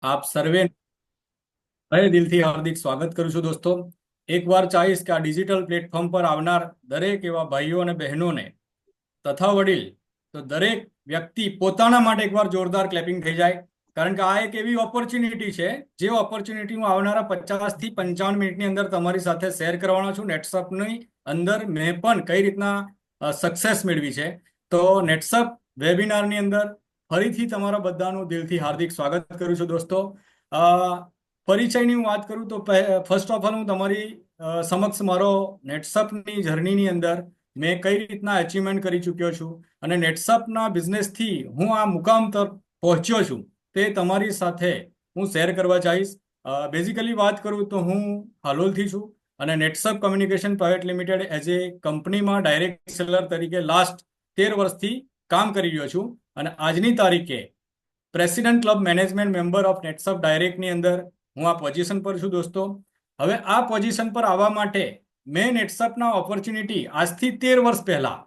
આપ સર્વે દિલથી હાર્દિક સ્વાગત કરું છું દોસ્તો. એકવાર ચાહીશ કે આ ડિજિટલ પ્લેટફોર્મ પર આવનાર દરેક એવા ભાઈઓ અને બહેનોને તથા વડીલ તો દરેક વ્યક્તિ પોતાના માટે એકવાર જોરદાર ક્લેપિંગ થઈ જાય. કારણ કે આ એક એવી ઓપોર્ચ્યુનિટી છે જે ઓપોર્ચ્યુનિટી હું આવનારા 50 થી 55 મિનિટની અંદર તમારી સાથે શેર કરવાનો છું. નેટસપની અંદર મેં પણ કઈ રીતના સક્સેસ મેળવી છે. તો નેટસપ વેબિનારની અંદર ફરીથી તમારા બધાનું દિલથી હાર્દિક સ્વાગત કરું છું દોસ્તો. અ, પરિચયની હું વાત કરું તો ફર્સ્ટ ઓફ ઓલ હું તમારી સમક્ષ મારો નેટસપની જર્નીની અંદર મેં કઈ રીતના અચીવમેન્ટ કરી ચૂક્યો છું અને નેટસપના બિઝનેસથી હું આ મુકામ તરફ પહોંચ્યો છું તે તમારી સાથે હું શેર કરવા ચાહીશ. બેઝિકલી વાત કરું તો હું હાલોલથી છું અને Netsurf communication private limited as a કંપનીમાં ડાયરેક્ટ સેલર તરીકે લાસ્ટ 13 વર્ષથી કામ કરી રહ્યો છું અને આજની તારીખે president club management member of Netsurf ડાયરેક્ટની અંદર હું આ પોઝિશન પર છું દોસ્તો. હવે આ પોઝિશન પર આવવા માટે મેં નેટસપના ઓપોર્ચ્યુનિટી આજથી 13 વર્ષ પહેલા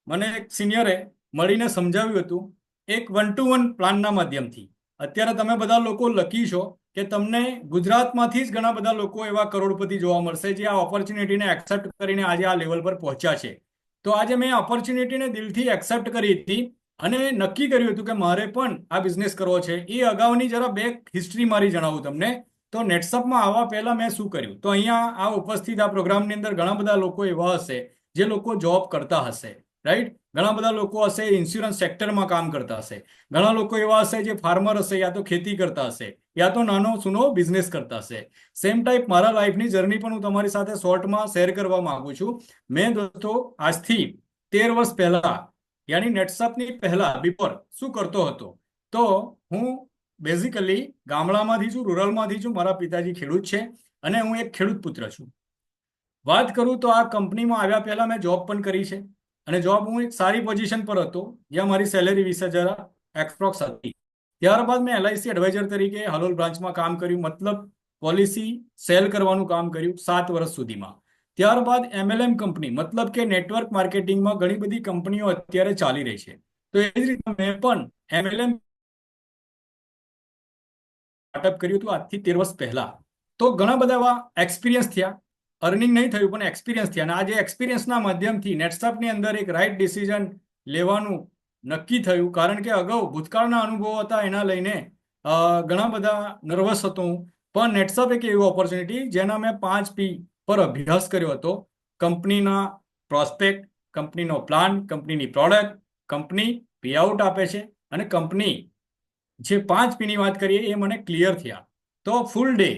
મને એક સિનિયરે મળીને સમજાવ્યું હતું એક 1-to-1 પ્લાનના માધ્યમથી. અત્યારે તમે બધા લોકો લકી છો કે તમને ગુજરાતમાંથી જ ઘણા બધા લોકો એવા કરોડપતિ જોવા મળશે જે આ ઓપોર્ચ્યુનિટીને એક્સેપ્ટ કરીને આજે આ લેવલ પર પહોંચ્યા છે. તો આજે મેં ઓપોર્ચ્યુનિટીને દિલથી એક્સેપ્ટ કરી હતી અને નક્કી કર્યું હતું કે મારે પણ આ બિઝનેસ કરવો છે. એ અગાઉની જરા બેક હિસ્ટ્રી મારી જણાવું તમને. તો નેટસપમાં આવવા પહેલા મેં શું કર્યું તો અહીંયા આ ઉપસ્થિત આ પ્રોગ્રામની અંદર ઘણા બધા લોકો એવા હશે જે લોકો જોબ કરતા હશે, રાઈટ. ઘણા બધા લોકો હશે ઇન્સ્યોરન્સ સેક્ટરમાં કામ કરતા હશે. ઘણા લોકો એવા હશે જે ફાર્મર હશે, યા તો ખેતી કરતા હશે, યા તો નાનો સૂનો બિઝનેસ કરતા હશે. સેમ ટાઈપ મારા લાઈફની જર્ની પણ હું તમારી સાથે શોર્ટમાં શેર કરવા માંગુ છું. મેં દોસ્તો આજથી 13 વર્ષ પહેલા યાની નેટસપની પહેલા બિફોર શું કરતો હતો તો હું બેઝિકલી ગામડામાંથી છું, રૂરલમાંથી છું. મારા પિતાજી ખેડૂત છે અને હું એક ખેડૂત પુત્ર છું. વાત કરું તો આ કંપનીમાં આવ્યા પહેલા મેં જોબ પણ કરી છે અને જોબ હું એક સારી પોઝિશન પર હતો જ્યાં મારી સેલેરી 20,000 એપ્રોક્સ હતી. ત્યારબાદ મેં LIC એડવાઇઝર તરીકે હાલોલ બ્રાન્ચમાં કામ કર્યું, મતલબ પોલિસી સેલ કરવાનું કામ કર્યું 7 વર્ષ સુધીમાં. ત્યારબાદ MLM કંપની મતલબ કે નેટવર્ક માર્કેટિંગમાં ઘણી બધી કંપનીઓ અત્યારે ચાલી રહી છે. તો એ જ રીતે મેં પણ MLM સ્ટાર્ટઅપ કર્યું હતું આજથી 13 વર્ષ પહેલા. તો ઘણા બધા એવા એક્સપિરિયન્સ થયા. અર્નિંગ નહીં થયું પણ એક્સપિરિયન્સ થયા અને આજે એક્સપિરિયન્સના માધ્યમથી નેટસપની અંદર એક રાઈટ ડિસિઝન લેવાનું નક્કી થયું. કારણ કે અગાઉ ભૂતકાળના અનુભવો હતા એના લઈને ઘણા બધા નર્વસ હતો હું. પણ નેટસપ એક એવી ઓપોર્ચ્યુનિટી જેના મેં 5P પર અભ્યાસ કર્યો હતો. કંપનીના પ્રોસ્પેક્ટ, કંપનીનો પ્લાન, કંપનીની પ્રોડક્ટ, કંપની પેઆઉટ આપે છે અને કંપની જે 5Pની વાત કરીએ એ મને ક્લિયર થયા. તો ફૂલ ડે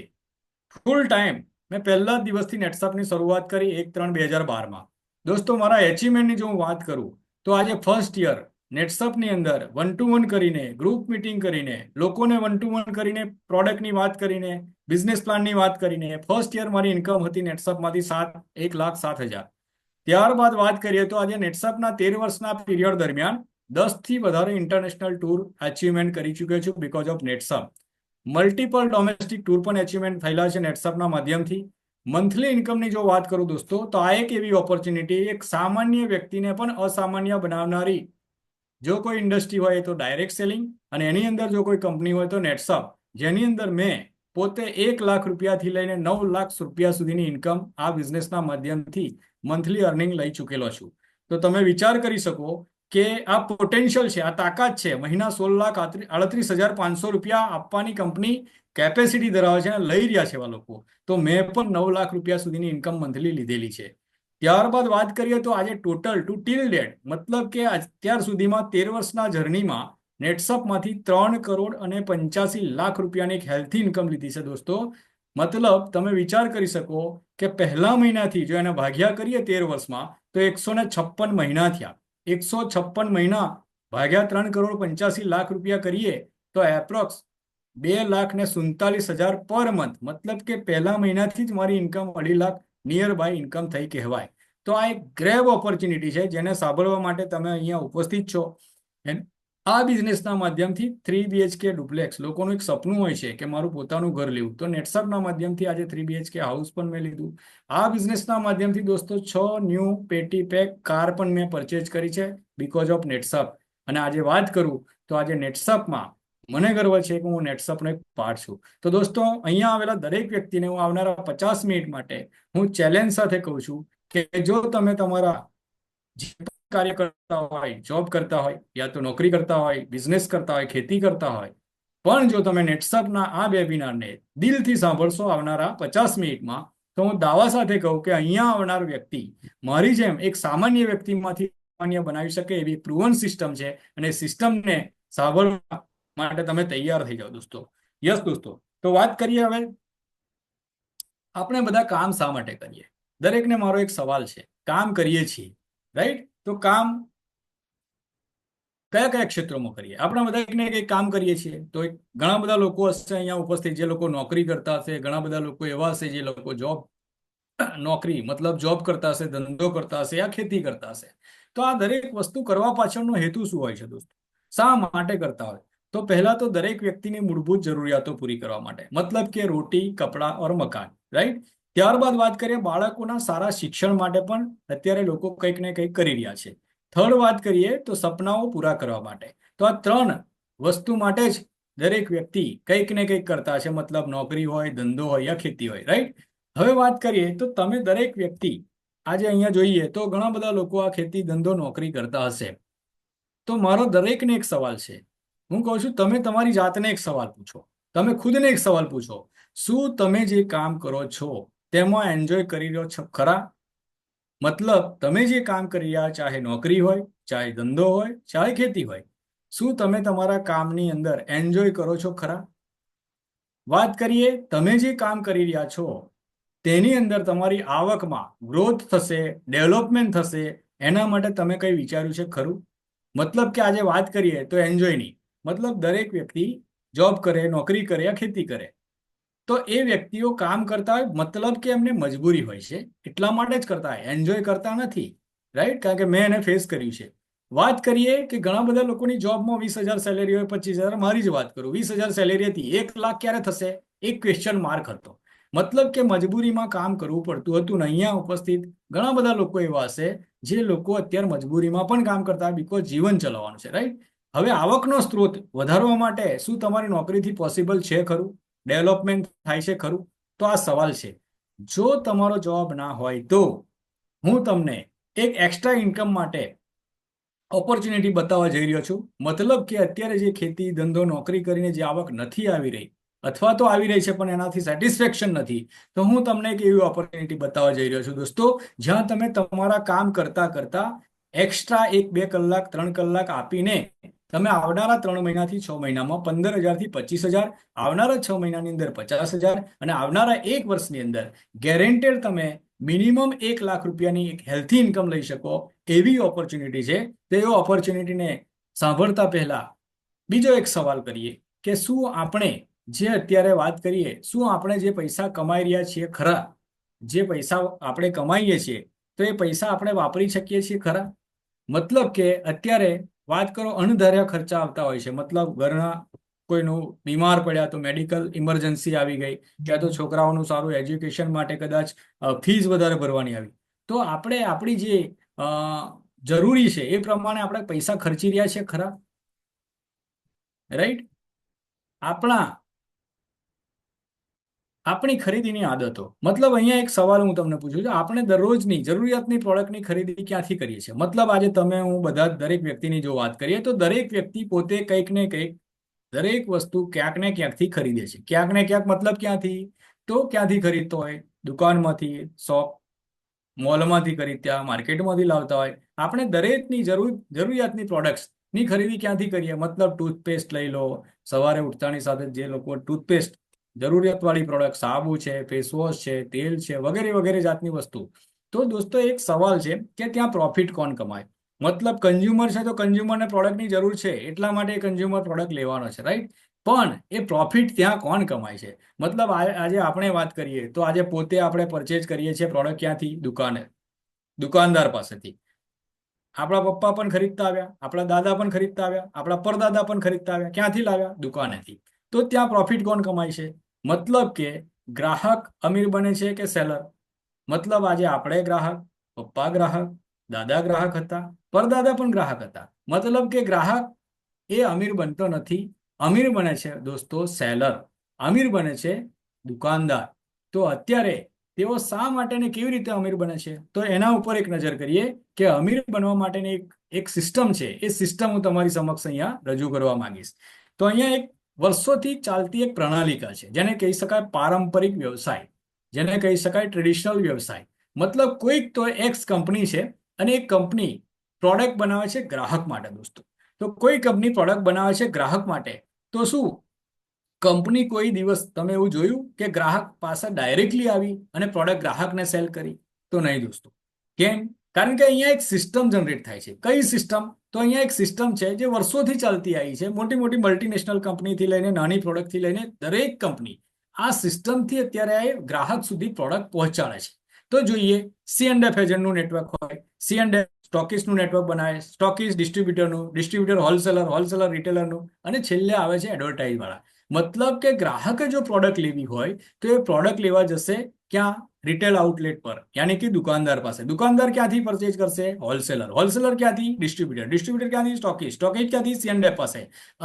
ફૂલ ટાઈમ મેં પહેલા જ દિવસથી નેટસપની શરૂઆત કરી 1/3/2012માં. દોસ્તો મારા એચિવમેન્ટની જો હું વાત કરું તો આજે ફર્સ્ટ યર નેટસપની અંદર 1-to-1 કરીને, ગ્રુપ મિટિંગ કરીને, લોકોને 1-to-1 કરીને, પ્રોડક્ટની વાત કરીને, બિઝનેસ પ્લાનની વાત કરીને ફર્સ્ટ યર મારી ઇન્કમ હતી નેટસપમાંથી 1,07,000. ત્યારબાદ વાત કરીએ તો આજે નેટસપના 13 વર્ષના પીરિયડ દરમિયાન 10થી વધારે ઇન્ટરનેશનલ ટૂર અચીવમેન્ટ કરી ચૂક્યો છું because of Netsurf. Multiple domestic tour પણ અચીવમેન્ટ થયેલા છે નેટસપના માધ્યમથી. મંથલી ઇન્કમની જો વાત કરું દોસ્તો તો આ એક એવી ઓપોર્ચ્યુનિટી એક સામાન્ય વ્યક્તિને પણ અસામાન્ય બનાવનારી જો કોઈ ઇન્ડસ્ટ્રી હોય તો ડાયરેક્ટ સેલિંગ અને એની અંદર જો કોઈ કંપની હોય તો નેટસપ, જેની અંદર મેં પોતે 1,00,000 રૂપિયાથી લઈને 9,00,000 સુધીની ઇન્કમ આ બિઝનેસના માધ્યમથી મંથલી અર્નિંગ લઈ ચૂકેલો છું. તો તમે વિચાર કરી શકો કે આ પોટેન્શિયલ છે, આ તાકાત છે. મહિના 16,38,500 રૂપિયા આપવાની કંપની કેપેસિટી ધરાવે છે અને લઈ રહ્યા છે એવા લોકો. તો મેં પણ 9,00,000 રૂપિયા સુધીની ઇન્કમ મંથલી લીધેલી છે. ત્યારબાદ વાત કરીએ તો આજે ટોટલ ટુ ટીલ ડેટ મતલબ કે અત્યાર સુધીમાં 13 વર્ષના જર્નીમાં નેટસપમાંથી 3,85,00,000 રૂપિયાની એક હેલ્થી ઇન્કમ લીધી છે દોસ્તો. મતલબ તમે વિચાર કરી શકો કે પહેલા મહિનાથી જો એને ભાગ્યા કરીએ 13 વર્ષમાં તો 156 મહિના થયા. 156 મહિના ભાગ્યા 3,85,00,000 રૂપિયા કરીએ તો એપ્રોક્સ 2,47,000 પર મંથ. મતલબ કે પહેલા મહિનાથી જ મારી income 2.5 lakh nearby income થઈ કહેવાય. તો આ એક ગ્રેવ ઓપોર્ચ્યુનિટી છે જેને સાંભળવા માટે તમે અહીંયા ઉપસ્થિત છો. આ બિઝનેસના માધ્યમથી 3 BHK ડુપ્લેક્સ લોકોનું એક સપનું હોય છે કે મારું પોતાનું ઘર લેવું. તો નેટસપના માધ્યમથી આજે 3 BHK હાઉસ પણ મેં લીધું. આ બિઝનેસના માધ્યમથી દોસ્તો 6 ન્યૂ પેટી પેક કાર પણ મેં પરચેજ કરી છે બીકોઝ ઓફ નેટસપ. અને આજે વાત કરું તો આજે નેટસપમાં મને ગર્વ છે કે હું નેટસપનો એક પાર્ટ છું. તો દોસ્તો, અહીંયા આવેલા દરેક વ્યક્તિને હું આવનારા 50 મિનિટ માટે હું ચેલેન્જ સાથે કહું છું કે જો તમે તમારા જે પણ કાર્ય કરતા હોય, જોબ કરતા હોય, યા તો નોકરી કરતા હોય, બિઝનેસ કરતા હોય, ખેતી કરતા હોય, પણ જો તમે નેટસપના આ વેબિનારને દિલથી સાંભળશો આવનારા 50 મિનિટમાં, તો હું દાવા સાથે કહું કે અહીંયા આવનાર વ્યક્તિ મારી જેમ એક સામાન્ય વ્યક્તિમાંથી સામાન્ય બનાવી શકે એવી પ્રુવન સિસ્ટમ છે. અને સિસ્ટમને સાંભળવા માટે તમે તૈયાર થઈ જાઓ દોસ્તો. યસ દોસ્તો, તો વાત કરીએ હવે આપણે બધા કામ શા માટે કરીએ. દરેકને મારો એક સવાલ છે. કામ કરીએ છીએ, રાઈટ? તો કામ કયા કયા ક્ષેત્રોમાં કરીએ? આપણે બધા કંઈક ને કંઈક કામ કરીએ છીએ. તો ઘણા બધા લોકો હશે અહીંયા ઉપસ્થિત જે લોકો નોકરી કરતા હશે, ઘણા બધા લોકો એવા હશે જે લોકો નોકરી મતલબ જોબ કરતા હશે, ધંધો કરતા હશે, યા ખેતી કરતા હશે. તો આ દરેક વસ્તુ કરવા પાછળનો હેતુ શું હોય છે દોસ્તો? શા માટે કરતા હોય? તો પહેલા તો દરેક વ્યક્તિની મૂળભૂત જરૂરિયાતો પૂરી કરવા માટે, મતલબ કે રોટી, કપડાં ઓર મકાન, રાઈટ? ત્યારબાદ વાત કરીએ બાળકોના સારા શિક્ષણ માટે પણ અત્યારે લોકો કંઈક ને કંઈક કરી રહ્યા છે. થર્ડ વાત કરીએ તો સપનાઓ પૂરા કરવા માટે. તો આ ત્રણ વસ્તુ માટે જ દરેક વ્યક્તિ કંઈક ને કંઈક કરતા છે, મતલબ નોકરી હોય, ધંધો હોય યા ખેતી હોય, રાઈટ? હવે વાત કરીએ તો તમે દરેક વ્યક્તિ આજે અહીંયા જોઈએ તો ઘણા બધા લોકો આ ખેતી, ધંધો, નોકરી કરતા હશે. તો મારો દરેકને એક સવાલ છે. હું કહું છું તમે તમારી જાતને એક સવાલ પૂછો, તમે ખુદને એક સવાલ પૂછો, શું તમે જે કામ કરો છો તેમાં એન્જોય કરી રહ્યો છો ખરા? મતલબ તમે જે કામ કરી રહ્યા, ચાહે નોકરી હોય, ચાહે ધંધો હોય, ચાહે ખેતી હોય, શું તમે તમારા કામની અંદર એન્જોય કરો છો ખરા? વાત કરીએ તમે જે કામ કરી રહ્યા છો તેની અંદર તમારી આવકમાં ગ્રોથ થશે, ડેવલપમેન્ટ થશે, એના માટે તમે કંઈ વિચાર્યું છે ખરું? મતલબ કે આજે વાત કરીએ તો એન્જોય નહીં. મતલબ દરેક વ્યક્તિ જોબ કરે, નોકરી કરે યા ખેતી કરે, તો એ વ્યક્તિઓ કામ કરતા હોય મતલબ કે એમને મજબૂરી હોય છે, એટલા માટે જ કરતા હોય, એન્જોય કરતા નથી, રાઈટ? કારણ કે મેં એને ફેસ કર્યું છે. વાત કરીએ કે ઘણા બધા લોકોની જોબમાં 20,000 સેલેરી હોય, 25,000. મારી જ વાત કરું, 20,000 સેલેરી હતી, 1 લાખ ક્યારે થશે? એક ક્વેશ્ચન માર્ક હતો. મતલબ કે મજબૂરીમાં કામ કરવું પડતું હતું. ને અહીંયા ઉપસ્થિત ઘણા બધા લોકો એવા હશે જે લોકો અત્યારે મજબૂરીમાં પણ કામ કરતા, બીકોઝ જીવન ચલાવવાનું છે, રાઈટ? હવે આવકનો સ્ત્રોત વધારવા માટે શું તમારી નોકરીથી પોસિબલ છે ખરું? ડેવલપમેન્ટ થાય છે ખરું? તો આ સવાલ છે. જો તમારો જવાબ ના હોય તો હું તમને એક એક્સ્ટ્રા ઇન્કમ માટે ઓપોર્ચ્યુનિટી બતાવવા જઈ રહ્યો છું. મતલબ કે અત્યારે જે ખેતી, ધંધો, નોકરી કરીને જે આવક નથી આવી રહી, અથવા તો આવી રહી છે પણ એનાથી સેટિસ્ફેક્શન નથી, તો હું તમને એક એવી ઓપોર્ચ્યુનિટી બતાવવા જઈ રહ્યો છું દોસ્તો, જ્યાં તમે તમારા કામ કરતા કરતા એક્સ્ટ્રા 1-2 કલાક, 3 કલાક આપીને તમે આવનારા 3 મહિનાથી 6 મહિનામાં 15,000 થી 25,000, આવનારા 6 મહિનાની અંદર 50,000 અને આવનારા 1 વર્ષની અંદર ગેરેન્ટેડ તમે મિનિમમ 1 લાખ રૂપિયાની એક હેલ્થી ઇન્કમ લઈ શકો એવી ઓપોર્ચ્યુનિટી છે. તો એ ઓપોર્ચ્યુનિટીને સાંભળતા પહેલા બીજો એક સવાલ કરીએ કે શું આપણે જે અત્યારે વાત કરીએ, શું આપણે જે પૈસા કમાઈ રહ્યા છીએ ખરા? જે પૈસા આપણે કમાઈએ છીએ તો એ પૈસા આપણે વાપરી શકીએ છીએ ખરા? મતલબ કે અત્યારે વાત કરો અણધાર્યા ખર્ચા આવતા હોય છે, મતલબ ઘરના કોઈનું બીમાર પડ્યા તો મેડિકલ ઇમરજન્સી આવી ગઈ, ક્યાં તો છોકરાઓનું સારું એજ્યુકેશન માટે કદાચ ફીસ વધારે ભરવાની આવી, તો આપણે આપણી જે જરૂરી છે એ પ્રમાણે આપણે પૈસા ખર્ચી રહ્યા છે ખરા? રાઈટ? આપણી ખરીદીની આદતો, મતલબ અહીંયા એક સવાલ હું તમને પૂછું છું, આપણે દરરોજની જરૂરિયાતની પ્રોડક્ટની ખરીદી ક્યાંથી કરીએ છીએ? મતલબ આજે તમે, હું, બધા દરેક વ્યક્તિની જો વાત કરીએ તો દરેક વ્યક્તિ પોતે કંઈક ને કંઈક દરેક વસ્તુ ક્યાંક ને ક્યાંકથી ખરીદે છે. ક્યાંક ને ક્યાંક મતલબ ક્યાંથી? તો ક્યાંથી ખરીદતો હોય? દુકાનમાંથી, શોપ મોલમાંથી ખરીદતા, માર્કેટમાંથી લાવતા હોય. આપણે દરેકની જરૂરિયાતની પ્રોડક્ટ્સની ખરીદી ક્યાંથી કરીએ? મતલબ ટૂથપેસ્ટ લઈ લો, સવારે ઉઠતાની સાથે જે લોકો ટૂથપેસ્ટ, જરૂરિયાતવાળી પ્રોડક્ટ, સાબુ છે, ફેસવોશ છે, તેલ છે, વગેરે વગેરે જાતની વસ્તુ. તો દોસ્તો એક સવાલ છે કે ત્યાં પ્રોફિટ કોણ કમાય? મતલબ કન્ઝ્યુમર છે તો કન્ઝ્યુમરને પ્રોડક્ટની જરૂર છે, એટલા માટે કન્ઝ્યુમર પ્રોડક્ટ લેવાનો છે, રાઈટ? પણ એ પ્રોફિટ ત્યાં કોણ કમાય છે? મતલબ આજે આપણે વાત કરીએ તો આજે પોતે આપણે પરચેજ કરીએ છીએ પ્રોડક્ટ ક્યાંથી? દુકાનદાર પાસેથી. આપણા પપ્પા પણ ખરીદતા આવ્યા, આપણા દાદા પણ ખરીદતા આવ્યા, આપણા પરદાદા પણ ખરીદતા આવ્યા. ક્યાંથી લાવ્યા? દુકાનેથી. તો ત્યાં પ્રોફિટ કોણ કમાય છે? મતલબ કે ગ્રાહક અમીર બને છે કે સેલર? મતલબ આજે આપણે ગ્રાહક, પપ્પા ગ્રાહક, દાદા ગ્રાહક હતા, પરદાદા પણ ગ્રાહક હતા. મતલબ કે ગ્રાહક એ અમીર બનતો નથી, અમીર બને છે દોસ્તો સેલર, અમીર બને છે દુકાનદાર. તો અત્યારે તેઓ શા માટે ને કેવી રીતે અમીર બને છે, તો એના ઉપર એક નજર કરીએ કે અમીર બનવા માટેની એક સિસ્ટમ છે. એ સિસ્ટમ હું તમારી સમક્ષ અહીંયા રજૂ કરવા માંગીશ. તો અહીંયા એક વર્ષોથી ચાલતી એક પ્રણાલિકા છે, જેને કહી શકાય પારંપરિક વ્યવસાય, જેને કહી શકાય ટ્રેડિશનલ વ્યવસાય. મતલબ કોઈક તો એક્સ કંપની છે અને એક કંપની પ્રોડક્ટ બનાવે છે ગ્રાહક માટે દોસ્તો. તો કોઈ કંપની પ્રોડક્ટ બનાવે છે ગ્રાહક માટે, તો શું કંપની કોઈ દિવસ તમે એવું જોયું કે ગ્રાહક પાસે ડાયરેક્ટલી આવી અને પ્રોડક્ટ ગ્રાહકને સેલ કરી? તો નહીં દોસ્તો. કેમ? કારણ કે અહીંયા એક સિસ્ટમ જનરેટ થાય છે. કઈ સિસ્ટમ? તો અહીંયા એક સિસ્ટમ છે જે વર્ષોથી ચાલતી આવી છે. મોટી મોટી મલ્ટીનેશનલ કંપનીથી લઈને નાની પ્રોડક્ટથી લઈને દરેક કંપની આ સિસ્ટમથી અત્યારે ગ્રાહક સુધી પ્રોડક્ટ પહોંચાડે છે. તો જોઈએ C&F એજન્ટનું નેટવર્ક હોય, C&F સ્ટોકિસ્ટનું નેટવર્ક બનાવે, સ્ટોકિસ્ટ ડિસ્ટ્રીબ્યુટરનું, ડિસ્ટ્રીબ્યુટર હોલસેલર, હોલસેલર રિટેલરનું, અને છેલ્લે આવે છે એડવર્ટાઇઝ વાળા. મતલબ કે ગ્રાહકે જો પ્રોડક્ટ લેવી હોય તો એ પ્રોડક્ટ લેવા જશે ક્યાં? રિટેલ આઉટલેટ પર, યાની કે દુકાનદાર પાસે. દુકાનદાર ક્યાંથી પરચેજ કરશે? હોલસેલર. હોલસેલર ક્યાંથી? ડિસ્ટ્રીબ્યુટર. ડિસ્ટ્રીબ્યુટર ક્યાંથી? સ્ટોકિસ્ટ. સ્ટોકિસ્ટ ક્યાંથી? C&F પાસે.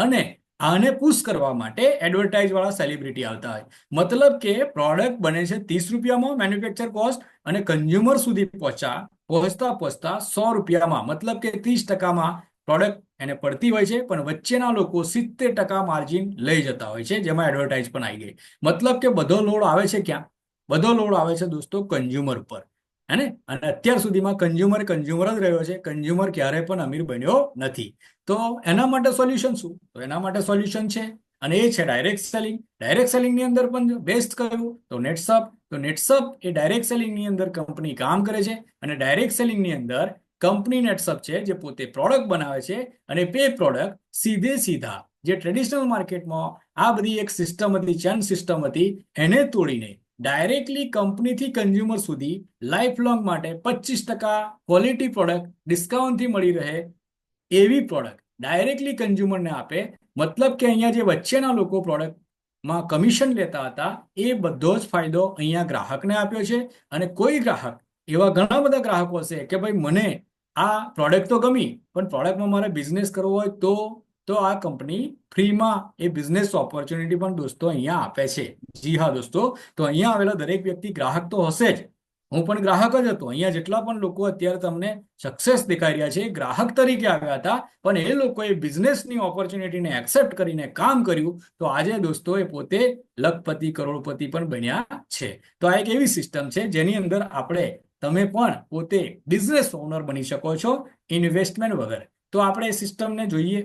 અને આને પુશ કરવા માટે એડવર્ટાઇઝ વાળા સેલિબ્રિટી આવતા હોય. મતલબ કે પ્રોડક્ટ બને છે 30 રૂપિયામાં મેન્યુફેક્ચર કોસ્ટ, અને કન્ઝ્યુમર સુધી પહોંચતા પહોંચતા 100 રૂપિયામાં, મતલબ કે 30%માં પ્રોડક્ટ એને પડતી હોય છે. પણ વચ્ચેના લોકો 70% માર્જિન લઈ જતા હોય છે, જેમાં એડવર્ટાઇઝ પણ આવી ગઈ. મતલબ કે બધો લોડ આવે છે ક્યાં? બધો લોડ આવે છે દોસ્તો કન્ઝ્યુમર ઉપર, હે ને? અને અત્યાર સુધીમાં કન્ઝ્યુમર જ રહ્યો છે. કન્ઝ્યુમર ક્યારે પણ અમીર બન્યો નથી. તો એના માટે સોલ્યુશન શું? તો એના માટે સોલ્યુશન છે, અને એ છે ડાયરેક્ટ સેલિંગ. ડાયરેક્ટ સેલિંગની અંદર પણ બેસ્ટ કયું? તો નેટસપ. તો નેટસપ એ ડાયરેક્ટ સેલિંગની અંદર કંપની કામ કરે છે. અને ડાયરેક્ટ સેલિંગની અંદર કંપની નેટસપ છે જે પોતે પ્રોડક્ટ બનાવે છે, અને તે પ્રોડક્ટ સીધા જે ટ્રેડિશનલ માર્કેટમાં આ બધી એક સિસ્ટમ હતી, ચેન સિસ્ટમ હતી, એને તોડીને ડાયરેક્ટલી કંપનીથી કન્ઝ્યુમર સુધી લાઈફ લોંગ માટે 25% ક્વોલિટી પ્રોડક્ટ ડિસ્કાઉન્ટથી મળી રહે એવી પ્રોડક્ટ ડાયરેક્ટલી કન્ઝ્યુમરને આપે. મતલબ કે અહીંયા જે વચ્ચેના લોકો પ્રોડક્ટમાં કમિશન લેતા હતા એ બધો જ ફાયદો અહીંયા ગ્રાહકને આપ્યો છે. અને કોઈ ગ્રાહક, એવા ઘણા બધા ગ્રાહકો હશે કે ભાઈ મને આ પ્રોડક્ટ તો ગમી, પણ પ્રોડક્ટમાં મારે બિઝનેસ કરવો હોય તો આ કંપની ફ્રીમાં એ બિઝનેસ ઓપોર્ચ્યુનિટી પણ દોસ્તો અહીંયા આપે છે. જી હા દોસ્તો. તો અહીંયા આવેલા દરેક વ્યક્તિ ગ્રાહક તો હશે જ. હું પણ ગ્રાહક જ હતો. અહીંયા જેટલા પણ લોકો અત્યારે તમને સક્સેસ દેખાઈ રહ્યા છે, ગ્રાહક તરીકે આવ્યા હતા, પણ એ લોકોએ બિઝનેસની ઓપોર્ચ્યુનિટીને એક્સેપ્ટ કરીને કામ કર્યું. તો આજે દોસ્તો એ પોતે લખપતિ, કરોડપતિ પણ બન્યા છે. તો આ એક એવી સિસ્ટમ છે જેની અંદર તમે પણ પોતે બિઝનેસ ઓનર બની શકો છો ઇન્વેસ્ટમેન્ટ વગર. તો આપણે એ સિસ્ટમને જોઈએ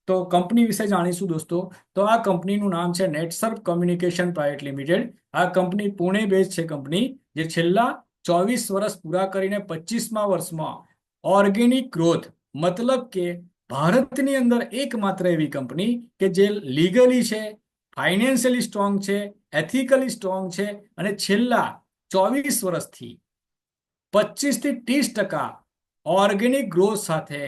તો કંપની વિશે જાણીશું દોસ્તો. તો આ કંપનીનું નામ છે નેટસર્ફ કમ્યુનિકેશન પ્રાઇવેટ લિમિટેડ. આ કંપની પુણે બેઝ છે કંપની, જે છેલ્લા 24 વર્ષ પૂરા કરીને 25મા વર્ષમાં ઓર્ગેનિક ગ્રોથ, મતલબ કે ભારતની અંદર એકમાત્ર એવી કંપની કે જે લીગલી છે, ફાઇનાન્શિયલી સ્ટ્રોંગ છે, એથિકલી સ્ટ્રોંગ છે, અને છેલ્લા 24 વર્ષથી 25 થી 30% ઓર્ગેનિક ગ્રોથ સાથે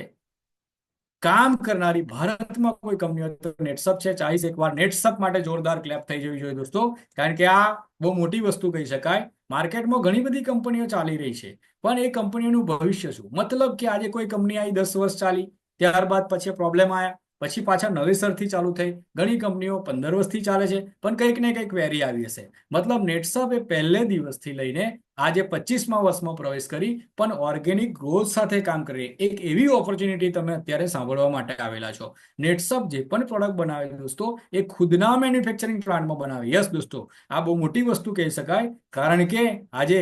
કામ કરનારી ભારતમાં કોઈ કંપની હોય તો નેટસપ છે. ચાહીશ એકવાર નેટસપ માટે જોરદાર ક્લેપ થઈ જવી જોઈએ દોસ્તો, કારણ કે આ બહુ મોટી વસ્તુ કહી શકાય. માર્કેટમાં ઘણી બધી કંપનીઓ ચાલી રહી છે, પણ એ કંપનીઓનું ભવિષ્ય શું? મતલબ કે આજે કોઈ કંપની આવી 10 વર્ષ ચાલી, ત્યારબાદ પછી પ્રોબ્લેમ આવ્યા, પછી પાછા નવેસરથી ચાલુ થઈ. ઘણી કંપનીઓ 15 વર્ષથી ચાલે છે, પણ કંઈક ને કંઈક વેરી આવી હશે. મતલબ નેટસપ એ પહેલે દિવસથી લઈને આજે 25મા વર્ષમાં પ્રવેશ કરી, પણ ઓર્ગેનિક ગ્રોથ સાથે કામ કરી એક એવી ઓપોર્ચ્યુનિટી તમે અત્યારે સાંભળવા માટે આવેલા છો. નેટસપ જે પણ પ્રોડક્ટ બનાવે દોસ્તો એ ખુદના મેન્યુફેક્ચરિંગ પ્લાન્ટમાં બનાવે. યસ દોસ્તો, આ બહુ મોટી વસ્તુ કહી શકાય, કારણ કે આજે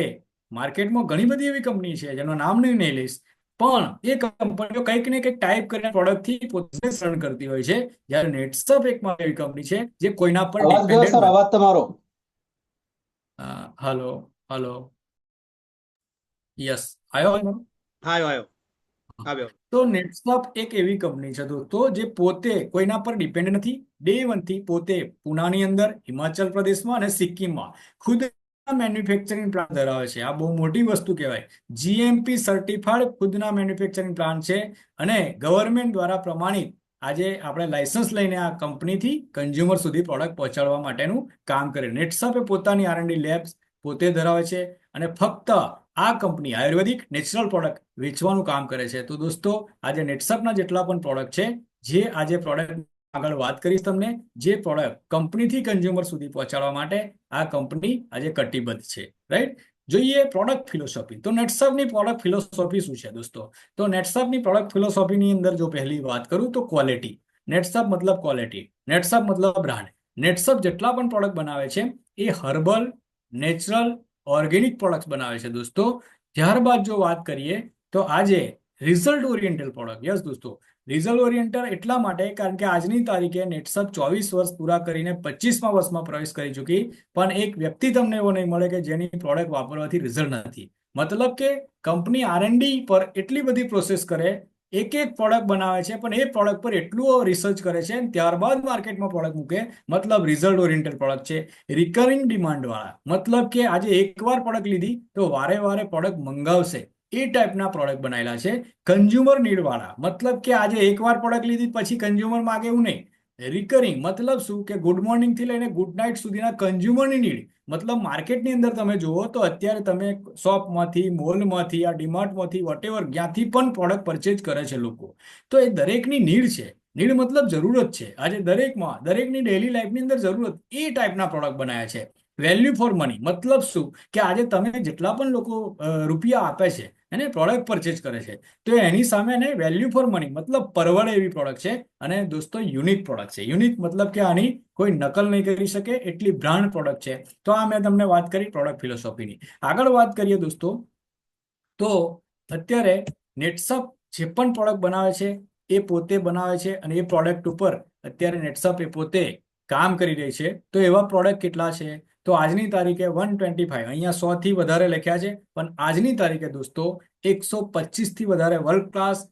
માર્કેટમાં ઘણી બધી એવી કંપની છે જેનું નામ નહીં લઈશ, પણ એ કંપનીઓ કંઈક ને કંઈક ટાઈપ કરીને પ્રોડક્ટથી પોતે રન કરતી હોય છે. જ્યારે નેટસપ એકમાત્ર એવી કંપની છે જે કોઈના પર અવાજ ગયો ડિપેન્ડન્ટ સર, નથી. અવાજ તમારો. Hello hello. યસ, આવ્યો હોય હા, આવ્યો આવ્યો. તો નેટસપ એક એવી કંપની છે દોસ્તો જે પોતે કોઈના પર ડિપેન્ડ નથી. ડે 1 થી પોતે પુનાની અંદર, હિમાચલ પ્રદેશમાં અને સિક્કિમમાં ખુદ મેન્યુફેક્ચરિંગ પ્લાન્ટ ધરાવે છે. આ બહુ મોટી વસ્તુ કહેવાય. GMP સર્ટિફાઈડ ખુદના મેન્યુફેક્ચરિંગ પ્લાન્ટ છે, અને ગવર્મેન્ટ દ્વારા પ્રમાણિત. આજે આપણે લાયસન્સ લઈને આ કંપનીથી કન્ઝ્યુમર સુધી પ્રોડક્ટ પહોંચાડવા માટેનું કામ કરે. નેટસપ એ પોતાની R&D લેબ્સ પોતે ધરાવે છે, અને ફક્ત આ કંપની આયુર્વેદિક નેચરલ પ્રોડક્ટ વેચવાનું કામ કરે છે. તો દોસ્તો આજે નેટસપના જેટલા પણ પ્રોડક્ટ છે, જે આજે પ્રોડક્ટ આગળ વાત કરીશ તમને જે પ્રોડક્ટ કંપનીથી કન્ઝ્યુમર સુધી પહોંચાડવા માટે આ કંપની આજે કટિબદ્ધ છે, રાઈટ. જોઈએ પ્રોડક્ટ ફિલોસોફી. તો નેટસબની પ્રોડક્ટ ફિલોસોફી શું છે દોસ્તો? તો નેટસબની પ્રોડક્ટ ફિલોસોફીની અંદર જો પહેલી વાત કરું તો ક્વોલિટી. નેટસબ મતલબ ક્વોલિટી, નેટસબ મતલબ બ્રાન્ડ. નેટસબ જેટલા પણ પ્રોડક્ટ બનાવે છે એ હર્બલ, નેચરલ, ઓર્ગેનિક પ્રોડક્ટ્સ બનાવે છે દોસ્તો. ત્યારબાદ જો વાત કરીએ તો આજે રિઝલ્ટ ઓરિએન્ટેડ પ્રોડક્ટ. યસ દોસ્તો, રિઝલ્ટ ઓરિએન્ટેડ એટલા માટે કારણ કે આજની તારીખે નેટસબ 24 વર્ષ પૂરા કરીને 25મા વર્ષમાં પ્રવેશ કરી ચૂકી, પણ એક વ્યક્તિ તમને એવો નહીં મળે કે જેની પ્રોડક્ટ વાપરવાથી રિઝલ્ટ નથી. મતલબ કે કંપની R&D પર એટલી બધી પ્રોસેસ કરે, એક એક પ્રોડક્ટ બનાવે છે, પણ એ પ્રોડક્ટ પર એટલું રિસર્ચ કરે છે ત્યારબાદ માર્કેટમાં પ્રોડક્ટ મૂકે. મતલબ રિઝલ્ટ ઓરિએન્ટેડ પ્રોડક્ટ છે. રિકરિંગ ડિમાન્ડ વાળા, મતલબ કે આજે એકવાર પ્રોડક્ટ લીધી તો વારે વારે પ્રોડક્ટ મંગાવશે, એ ટાઈપના પ્રોડક્ટ બનાવેલા છે. કન્ઝ્યુમર નીડ વાળા, મતલબ કે આજે એકવાર પ્રોડક્ટ લીધી પછી કન્ઝ્યુમર માંગે એવું નહીં. રિકરિંગ મતલબ શું કે ગુડ મોર્નિંગ થી લઈને ગુડ નાઇટ સુધીના કન્ઝ્યુમરની નીડ. મતલબ માર્કેટની અંદર તમે જુઓ તો અત્યારે તમે શોપમાંથી, મોલમાંથી, આ ડીમાર્ટમાંથી, વટેવર ક્યાંથી પણ પ્રોડક્ટ પરચેજ કરે છે લોકો. તો એ દરેકની નીડ છે. નીડ મતલબ જરૂરત છે. આજે દરેકની ડેઈલી લાઈફની અંદર જરૂરત, એ ટાઈપના પ્રોડક્ટ બનાવ્યા છે. વેલ્યુ ફોર મની મતલબ શું કે આજે તમે જેટલા પણ લોકો રૂપિયા આપે છે એને પ્રોડક્ટ પરચેજ કરે છે, તો એની સામે એને વેલ્યુ ફોર મની મતલબ પરવડે એવી પ્રોડક્ટ છે. અને દોસ્તો યુનિક પ્રોડક્ટ છે. યુનિક મતલબ કે આની કોઈ નકલ નહીં કરી શકે એટલી બ્રાન્ડ પ્રોડક્ટ છે. તો આ મેં તમને વાત કરી પ્રોડક્ટ ફિલોસોફીની. આગળ વાત કરીએ દોસ્તો તો અત્યારે નેટસબ જે પણ પ્રોડક્ટ બનાવે છે એ પોતે બનાવે છે અને એ પ્રોડક્ટ ઉપર અત્યારે નેટસબ એ પોતે કામ કરી રહી છે. તો એવા પ્રોડક્ટ કેટલા છે? તો આજની તારીખે 125, અહીંયા 100 થી વધારે લખ્યા છે, પણ આજની તારીખે દોસ્તો 125 થી વધારે વર્લ્ડ ક્લાસ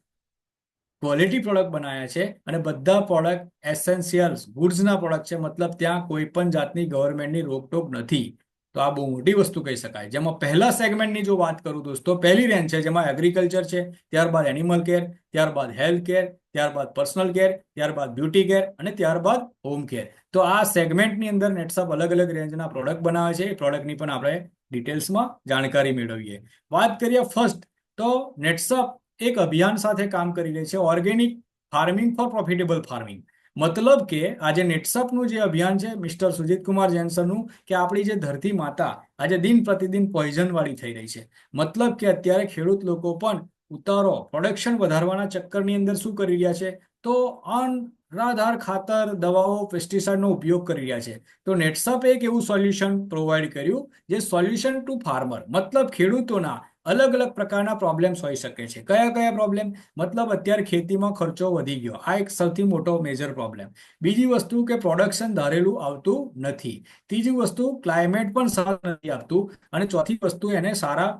ક્વોલિટી પ્રોડક્ટ બનાવ્યા છે. અને બધા પ્રોડક્ટ એસેન્શિયલ્સ ગુડ્સના પ્રોડક્ટ છે. મતલબ ત્યાં કોઈ પણ જાતની ગવર્મેન્ટની રોકટોક નથી. તો આ બહુ મોટી વસ્તુ કહી શકાય. જેમાં પહેલા સેગમેન્ટની જો વાત કરું દોસ્તો, પહેલી રેન્જ છે જેમાં એગ્રીકલ્ચર છે, ત્યારબાદ એનિમલ કેર, ત્યારબાદ હેલ્થ કેર, ત્યારબાદ પર્સનલ કેર, ત્યારબાદ બ્યુટી કેર અને ત્યારબાદ હોમ કેર. તો આ સેગમેન્ટની અંદર નેટસબ અલગ અલગ રેન્જના પ્રોડક્ટ બનાવે છે. એ પ્રોડક્ટની પણ આપણે ડિટેલ્સમાં જાણકારી મેળવીએ. વાત કરીએ ફર્સ્ટ, તો નેટસબ એક અભિયાન સાથે કામ કરી રહી છે, organic farming for profitable farming. મતલબ કે આજે નેટસપનું જે અભિયાન છે મિસ્ટર સુજીત કુમાર જૈનસરનું, કે આપણી જે ધરતી માતા આજે દિન પ્રતિદિન પોઈઝન વાળી થઈ રહી છે. મતલબ કે અત્યારે ખેડૂત લોકો પણ ઉતારો પ્રોડક્શન વધારવાના ચક્કરની અંદર શું કરી રહ્યા છે? તો અનરાધાર ખાતર, દવાઓ, પેસ્ટિસાઇડનો ઉપયોગ કરી રહ્યા છે. તો નેટસપે એક એવું સોલ્યુશન પ્રોવાઈડ કર્યું જે સોલ્યુશન ટુ ફાર્મર, મતલબ ખેડૂતોના અલગ અલગ પ્રકારના પ્રોબ્લેમ્સ હોઈ શકે છે. કયા કયા પ્રોબ્લેમ? મતલબ અત્યારે ખેતીમાં ખર્ચો વધી ગયો, આ એક સૌથી મોટો મેજર પ્રોબ્લેમ. બીજી વસ્તુ કે પ્રોડક્શન ધારેલું આવતું નથી. ત્રીજી વસ્તુ ક્લાઇમેટ પણ સારું નથી આપતું. અને ચોથી વસ્તુ એને સારા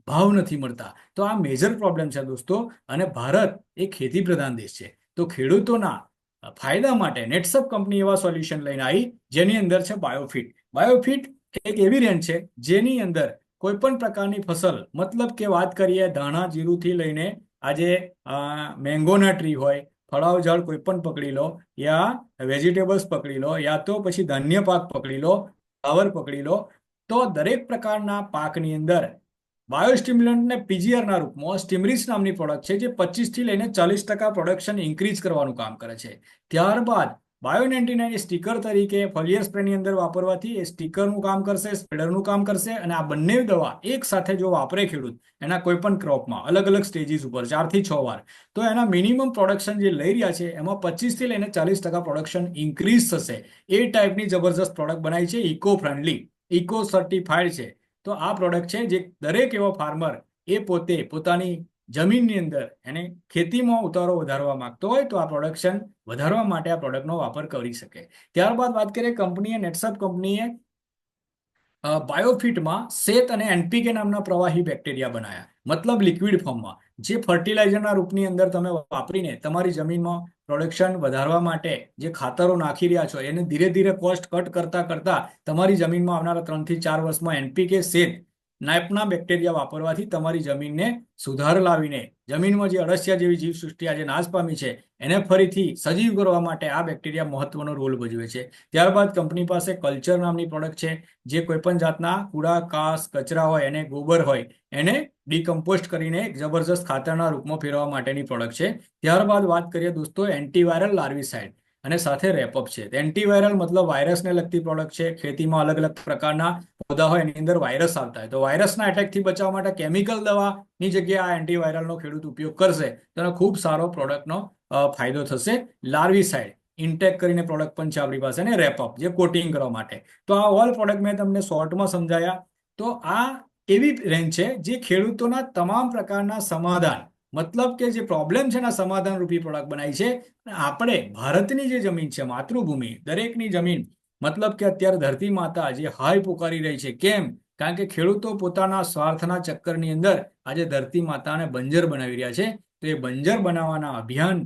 ભાવ નથી મળતા. તો આ મેજર પ્રોબ્લેમ છે દોસ્તો. અને ભારત એ ખેતી પ્રધાન દેશ છે. તો ખેડૂતોના ફાયદા માટે નેટસપ કંપની એવા સોલ્યુશન લઈને આવી જેની અંદર છે બાયોફિટ. બાયોફિટ એક એવી રેન્જ છે જેની અંદર કોઈ પણ પ્રકારની ફસલ, મતલબ કે વાત કરીએ ધાણા જીરુંથી લઈને આજે મેંગોના ટ્રી હોય, ફળાવ ઝાડ કોઈ પણ પકડી લો, યા વેજીટેબલ્સ પકડી લો, યા તો પછી ધાન્ય પાક પકડી લો, ફ્લાવર પકડી લો, તો દરેક પ્રકારના પાકની અંદર બાયોસ્ટિમ્યુલન્ટને પીજીઆરના રૂપમાં સ્ટિમરીસ નામની પ્રોડક્ટ છે જે 25 થી લઈને 40% પ્રોડક્શન ઇન્ક્રીઝ કરવાનું કામ કરે છે. ત્યારબાદ બાયો 99 સ્ટીકર તરીકે ફોલિયર સ્પ્રેની અંદર વાપરવાથી એ સ્ટીકરનું કામ કરશે, સ્પ્રેડરનું કામ કરશે. અને આ બંને દવા એક સાથે જો વાપરે ખેડૂત એના કોઈ પણ ક્રોપમાં અલગ અલગ સ્ટેજીસ ઉપર 4 થી 6 વાર, તો એના મિનિમમ પ્રોડક્શન જે લઈ રહ્યા છે એમાં 25 થી લઈને 40% પ્રોડક્શન ઇન્ક્રીઝ થશે. એ ટાઈપની જબરજસ્ત પ્રોડક્ટ બનાવી છે, ઇકો ફ્રેન્ડલી, ઇકો સર્ટિફાઈડ છે. તો આ પ્રોડક્ટ છે જે દરેક એવો ફાર્મર એ પોતે પોતાની જમીનની અંદર એને ખેતીમાં ઉતારો વધારવા માંગતો હોય તો આ પ્રોડક્શન વધારવા માટે આ પ્રોડક્ટનો વાપર કરી શકે. ત્યારબાદ વાત કરીએ કંપનીએ, નેટસપ કંપનીએ બાયોફિટમાં શેત અને એનપીકે નામના પ્રવાહી બેક્ટેરિયા બનાવ્યા. મતલબ લિક્વિડ ફોર્મમાં, જે ફર્ટિલાઇઝરના રૂપની અંદર તમે વાપરીને તમારી જમીનમાં પ્રોડક્શન વધારવા માટે જે ખાતરો નાખી રહ્યા છો એને ધીરે ધીરે કોસ્ટ કટ કરતા કરતા તમારી જમીનમાં આવનારા 3 થી 4 વર્ષમાં એનપીકે શેત નાઇપના બેક્ટેરિયા વાપરવાથી તમારી જમીનને સુધાર લાવીને જમીનમાં જે અળસિયા જેવી જીવસૃષ્ટિ આજે નાશ પામી છે એને ફરીથી સજીવ કરવા માટે આ બેક્ટેરિયા મહત્વનો રોલ ભજવે છે. ત્યારબાદ કંપની પાસે કલ્ચર નામની પ્રોડક્ટ છે જે કોઈ પણ જાતના કુડા, કાસ, કચરા હોય એને ગોબર હોય એને ડિકમ્પોસ્ટ કરીને જબરજસ્ત ખાતરના રૂપમાં ફેરવવા માટેની પ્રોડક્ટ છે. ત્યારબાદ વાત કરીએ દોસ્તો એન્ટીવાયરલ લાર્વિસાઇડ. અને સાથે રેપઅપ છે. એન્ટીવાયરલ મતલબ વાયરસને લગતી પ્રોડક્ટ છે. ખેતીમાં અલગ અલગ પ્રકારના પૌધા હોય એની અંદર વાયરસ આવતા હોય તો વાયરસના એટેકથી બચાવવા માટે કેમિકલ દવાની જગ્યાએ આ એન્ટીવાયરલનો ખેડૂત ઉપયોગ કરશે તો એને ખૂબ સારો પ્રોડક્ટનો ફાયદો થશે. લાર્વીસાઇડ ઇન્ટેક કરીને પ્રોડક્ટ પણ છે આપણી પાસે, અને રેપઅપ જે કોટિંગ કરવા માટે. તો આ ઓલ પ્રોડક્ટ મેં તમને શોર્ટમાં સમજાયા. તો આ એવી રેન્જ છે જે ખેડૂતોના તમામ પ્રકારના સમાધાન, મતલબ કે જે પ્રોબ્લેમ છે એના સમાધાન રૂપી પ્રોડક્ટ બનાવી છે. અને આપણે ભારતની જે જમીન છે, માતૃભૂમિ, દરેકની જમીન, મતલબ કે અત્યારે ધરતી માતા જે હાય પુકારી રહી છે. કેમ? કારણ કે ખેડૂતો પોતાના સ્વાર્થના ચક્કરની અંદર આજે ધરતી માતાને બંજર બનાવી રહ્યા છે. તો એ બંજર બનાવવાના અભિયાન,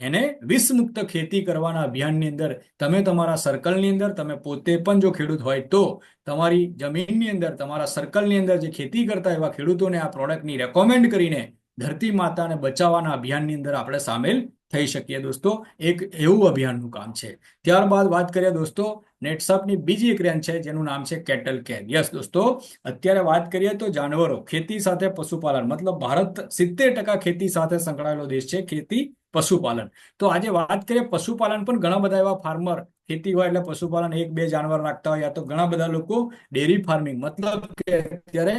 એને વિષમુક્ત ખેતી કરવાના અભિયાનની અંદર તમે તમારા સર્કલની અંદર, તમે પોતે પણ જો ખેડૂત હોય તો તમારી જમીનની અંદર, તમારા સર્કલની અંદર જે ખેતી કરતા એવા ખેડૂતોને આ પ્રોડક્ટની રેકોમેન્ડ કરીને ધરતી માતાને બચાવવાના અભિયાનની અંદર આપણે સામેલ થઈ શકીએ દોસ્તો. એક એવું અભિયાનનું કામ છે. ત્યારબાદ વાત કરીએ દોસ્તો, નેટસપની બીજી એક રેન્જ છે જેનું નામ છે કેટલ કેર. યસ દોસ્તો, અત્યારે વાત કરીએ તો જાનવરો, ખેતી સાથે પશુપાલન, મતલબ ભારત 70% ખેતી સાથે સંકળાયેલો દેશ છે, ખેતી પશુપાલન. તો આજે વાત કરીએ પશુપાલન, પણ ઘણા બધા એવા ફાર્મર, ખેતી હોય એટલે પશુપાલન 1-2 જાનવર રાખતા હોય, યા તો ઘણા બધા લોકો ડેરી ફાર્મિંગ, મતલબ કે અત્યારે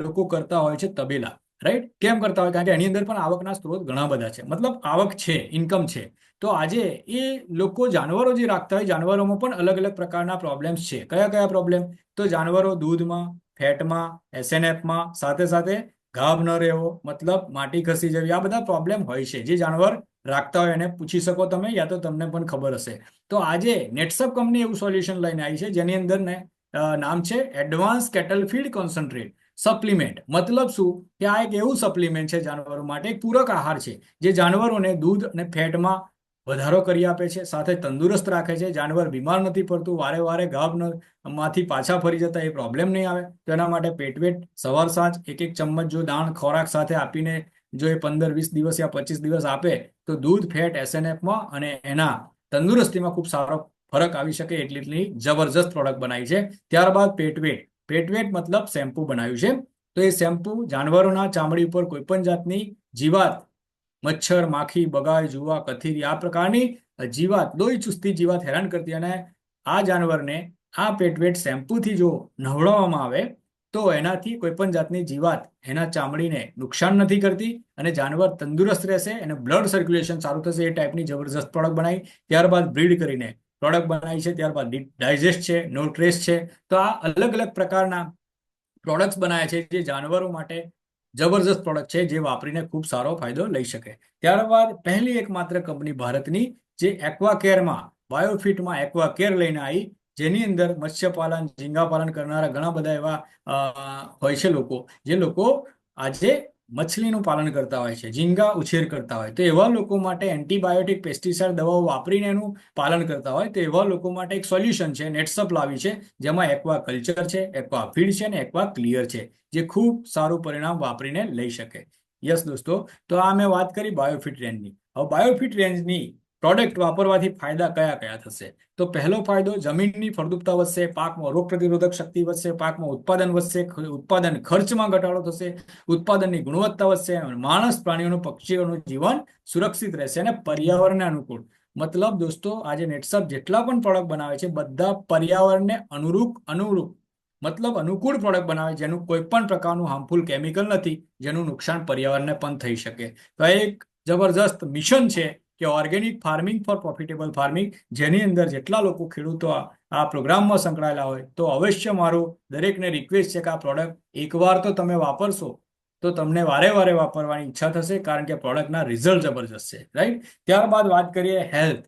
લોકો કરતા હોય છે તબેલા. રાઈટ? કેમ કરતા હોય? કારણ કે એની અંદર પણ આવકના સ્ત્રોત ઘણા બધા છે, મતલબ આવક છે, ઇન્કમ છે. તો આજે એ લોકો જાનવરો જે રાખતા હોય, જાનવરોમાં પણ અલગ અલગ પ્રકારના પ્રોબ્લેમ્સ છે. કયા કયા પ્રોબ્લેમ? તો જાનવરો દૂધમાં, ફેટમાં, એસએનએફમાં, સાથે સાથે ગાભ ન રહેવો, મતલબ માટી ખસી જવી, આ બધા પ્રોબ્લેમ હોય છે. જે જાનવર રાખતા હોય એને પૂછી શકો તમે, યા તો તમને પણ ખબર હશે. તો આજે નેટસપ કંપની એવું સોલ્યુશન લઈને આવી છે જેની અંદર ને નામ છે advance cattle feed concentrate supplement. મતલબ શું? કે આ એક એવું સપ્લિમેન્ટ છે જાનવરો માટે, એક પૂરક આહાર છે જે જાનવરોને દૂધ અને ફેટમાં વધારો કરી આપે છે, સાથે તંદુરસ્ત રાખે છે. જાનવર બીમાર નથી પડતું, વારે વારે ગાભ માંથી પાછા ફરી જતા એ પ્રોબ્લેમ નહીં આવે. તો એના માટે પેટવેટ સવાર સાંજ 1-1 ચમચ જો દાણ ખોરાક સાથે આપીને જો એ 15-20 દિવસ યા 25 દિવસ આપે તો દૂધ, ફેટ, એસએનએફમાં અને એના તંદુરસ્તીમાં ખૂબ સારો ફરક આવી શકે એટલી જબરજસ્ત પ્રોડક્ટ બનાવી છે. ત્યારબાદ પેટવેટ. પેટવેટ મતલબ શેમ્પુ બનાવ્યું છે. તો એ શેમ્પુ જાનવરોના ચામડી ઉપર કોઈ પણ જાતની જીવાત, મચ્છર, માખી, બગાઈ, જુવા, કથીરી, આ પ્રકારની જીવાત, લોહી ચૂસતી જીવાત હેરાન કરતી, અને આ જાનવરને આ પેટવેટ શેમ્પુથી જો નવડાવવામાં આવે તો એનાથી કોઈ પણ જાતની જીવાત એના ચામડીને નુકસાન નથી કરતી, અને જાનવર તંદુરસ્ત રહેશે, અને બ્લડ સર્ક્યુલેશન સારું થશે. એ ટાઈપની જબરજસ્ત પ્રોડક્ટ બનાવી. ત્યારબાદ બ્રીડ કરીને પ્રોડક્ટ બનાવી છે. ત્યારબાદ ડાયજેસ્ટ છે, નો ટ્રેસ છે. તો આ અલગ અલગ પ્રકારના પ્રોડક્ટ્સ બનાવ્યા છે જે જાનવરો માટે જબરજસ્ત પ્રોડક્ટ છે, જે વાપરીને ખૂબ સારો ફાયદો લઈ શકે. ત્યારબાદ પહેલી એકમાત્ર કંપની ભારતની જે એક્વાકેરમાં, બાયોફિટમાં એક્વાકેર લઈને આવી, જેની અંદર મત્સ્યપાલન, ઝીંગા પાલન કરનારા ઘણા બધા એવા હોય છે લોકો, જે લોકો આજે મછલીનું પાલન કરતા હોય છે, ઝીંગા ઉછેર કરતા હોય. તો એવા લોકો માટે એન્ટીબાયોટિક, પેસ્ટિસાઇડ દવાઓ વાપરીને એનું પાલન કરતા હોય, તો એવા લોકો માટે એક સોલ્યુશન છે નેટસપ લાવી છે, જેમાં એક્વા કલ્ચર છે, એક્વા ફીડ છે, અને એક્વા ક્લિયર છે, જે ખૂબ સારું પરિણામ વાપરીને લઈ શકે. યસ દોસ્તો, તો આ મેં વાત કરી બાયોફિટ રેન્જની. હવે બાયોફિટ રેન્જની પ્રોડક્ટ વાપરવાથી ફાયદા કયા કયા થશે? તો પહેલો ફાયદો, જમીનની ફળદ્રુપતા વધશે, પાકમાં રોગ પ્રતિરોધક શક્તિ વધશે, પાકમાં ઉત્પાદન વધશે, ઉત્પાદન ખર્ચમાં ઘટાડો થશે, ઉત્પાદનની ગુણવત્તા વધશે, માણસ, પ્રાણીઓનું, પક્ષીઓનું જીવન સુરક્ષિત રહેશે, અને પર્યાવરણને અનુકૂળ. મતલબ દોસ્તો, આજે નેટસપ જેટલા પણ પ્રોડક્ટ બનાવે છે બધા પર્યાવરણને અનુરૂપ મતલબ અનુકૂળ પ્રોડક્ટ બનાવે, જેનું કોઈ પણ પ્રકારનું હાર્મફુલ કેમિકલ નથી, જેનું નુકસાન પર્યાવરણને પણ થઈ શકે. તો એક જબરજસ્ત મિશન છે કે organic farming for profitable farming, જેની અંદર જેટલા લોકો ખેડૂતો આ પ્રોગ્રામમાં સંકળાયેલા હોય તો અવશ્ય મારું દરેકને રિક્વેસ્ટ છે કે આ પ્રોડક્ટ એકવાર તો તમે વાપરશો તો તમને વારે વારે વાપરવાની ઈચ્છા થશે, કારણ કે પ્રોડક્ટના રિઝલ્ટ જબરજસ્ત છે. રાઈટ? ત્યારબાદ વાત કરીએ હેલ્થ.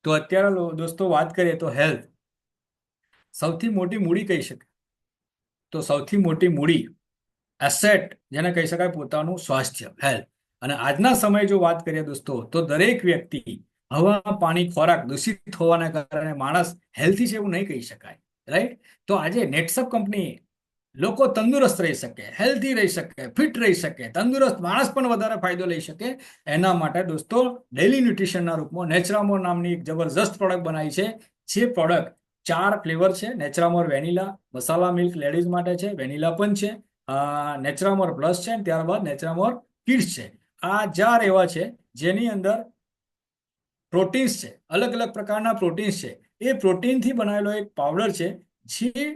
તો અત્યારે દોસ્તો વાત કરીએ તો હેલ્થ સૌથી મોટી મૂડી કહી શકે. તો સૌથી મોટી મૂડી, એસેટ જેને કહી શકાય, પોતાનું સ્વાસ્થ્ય, હેલ્થ. અને આજના સમયે જો વાત કરીએ દોસ્તો, તો દરેક વ્યક્તિ, હવા, પાણી, ખોરાક દૂષિત હોવાના કારણે માણસ હેલ્થી છે એવું નહીં કહી શકાય. રાઈટ? તો આજે નેટસપ કંપની લોકો તંદુરસ્ત રહી શકે, હેલ્થી રહી શકે, ફિટ રહી શકે, તંદુરસ્ત માણસ પણ વધારે ફાયદો લઈ શકે, એના માટે દોસ્તો ડેલી ન્યુટ્રિશનના રૂપમાં નેચરામોર નામની એક જબરજસ્ત પ્રોડક્ટ બનાવી છે. જે પ્રોડક્ટ 4 ફ્લેવર છે. નેચરામોર વેનીલા, મસાલા મિલ્ક લેડીઝ માટે છે, વેનીલા પણ છે, નેચરામોર પ્લસ છે, ત્યારબાદ નેચરામોર કિડ્સ છે. આ 4 એવા છે જેની અંદર પ્રોટીન્સ છે, અલગ અલગ પ્રકારના પ્રોટીન્સ છે, એ પ્રોટીનથી બનાવેલો એક પાવડર છે જે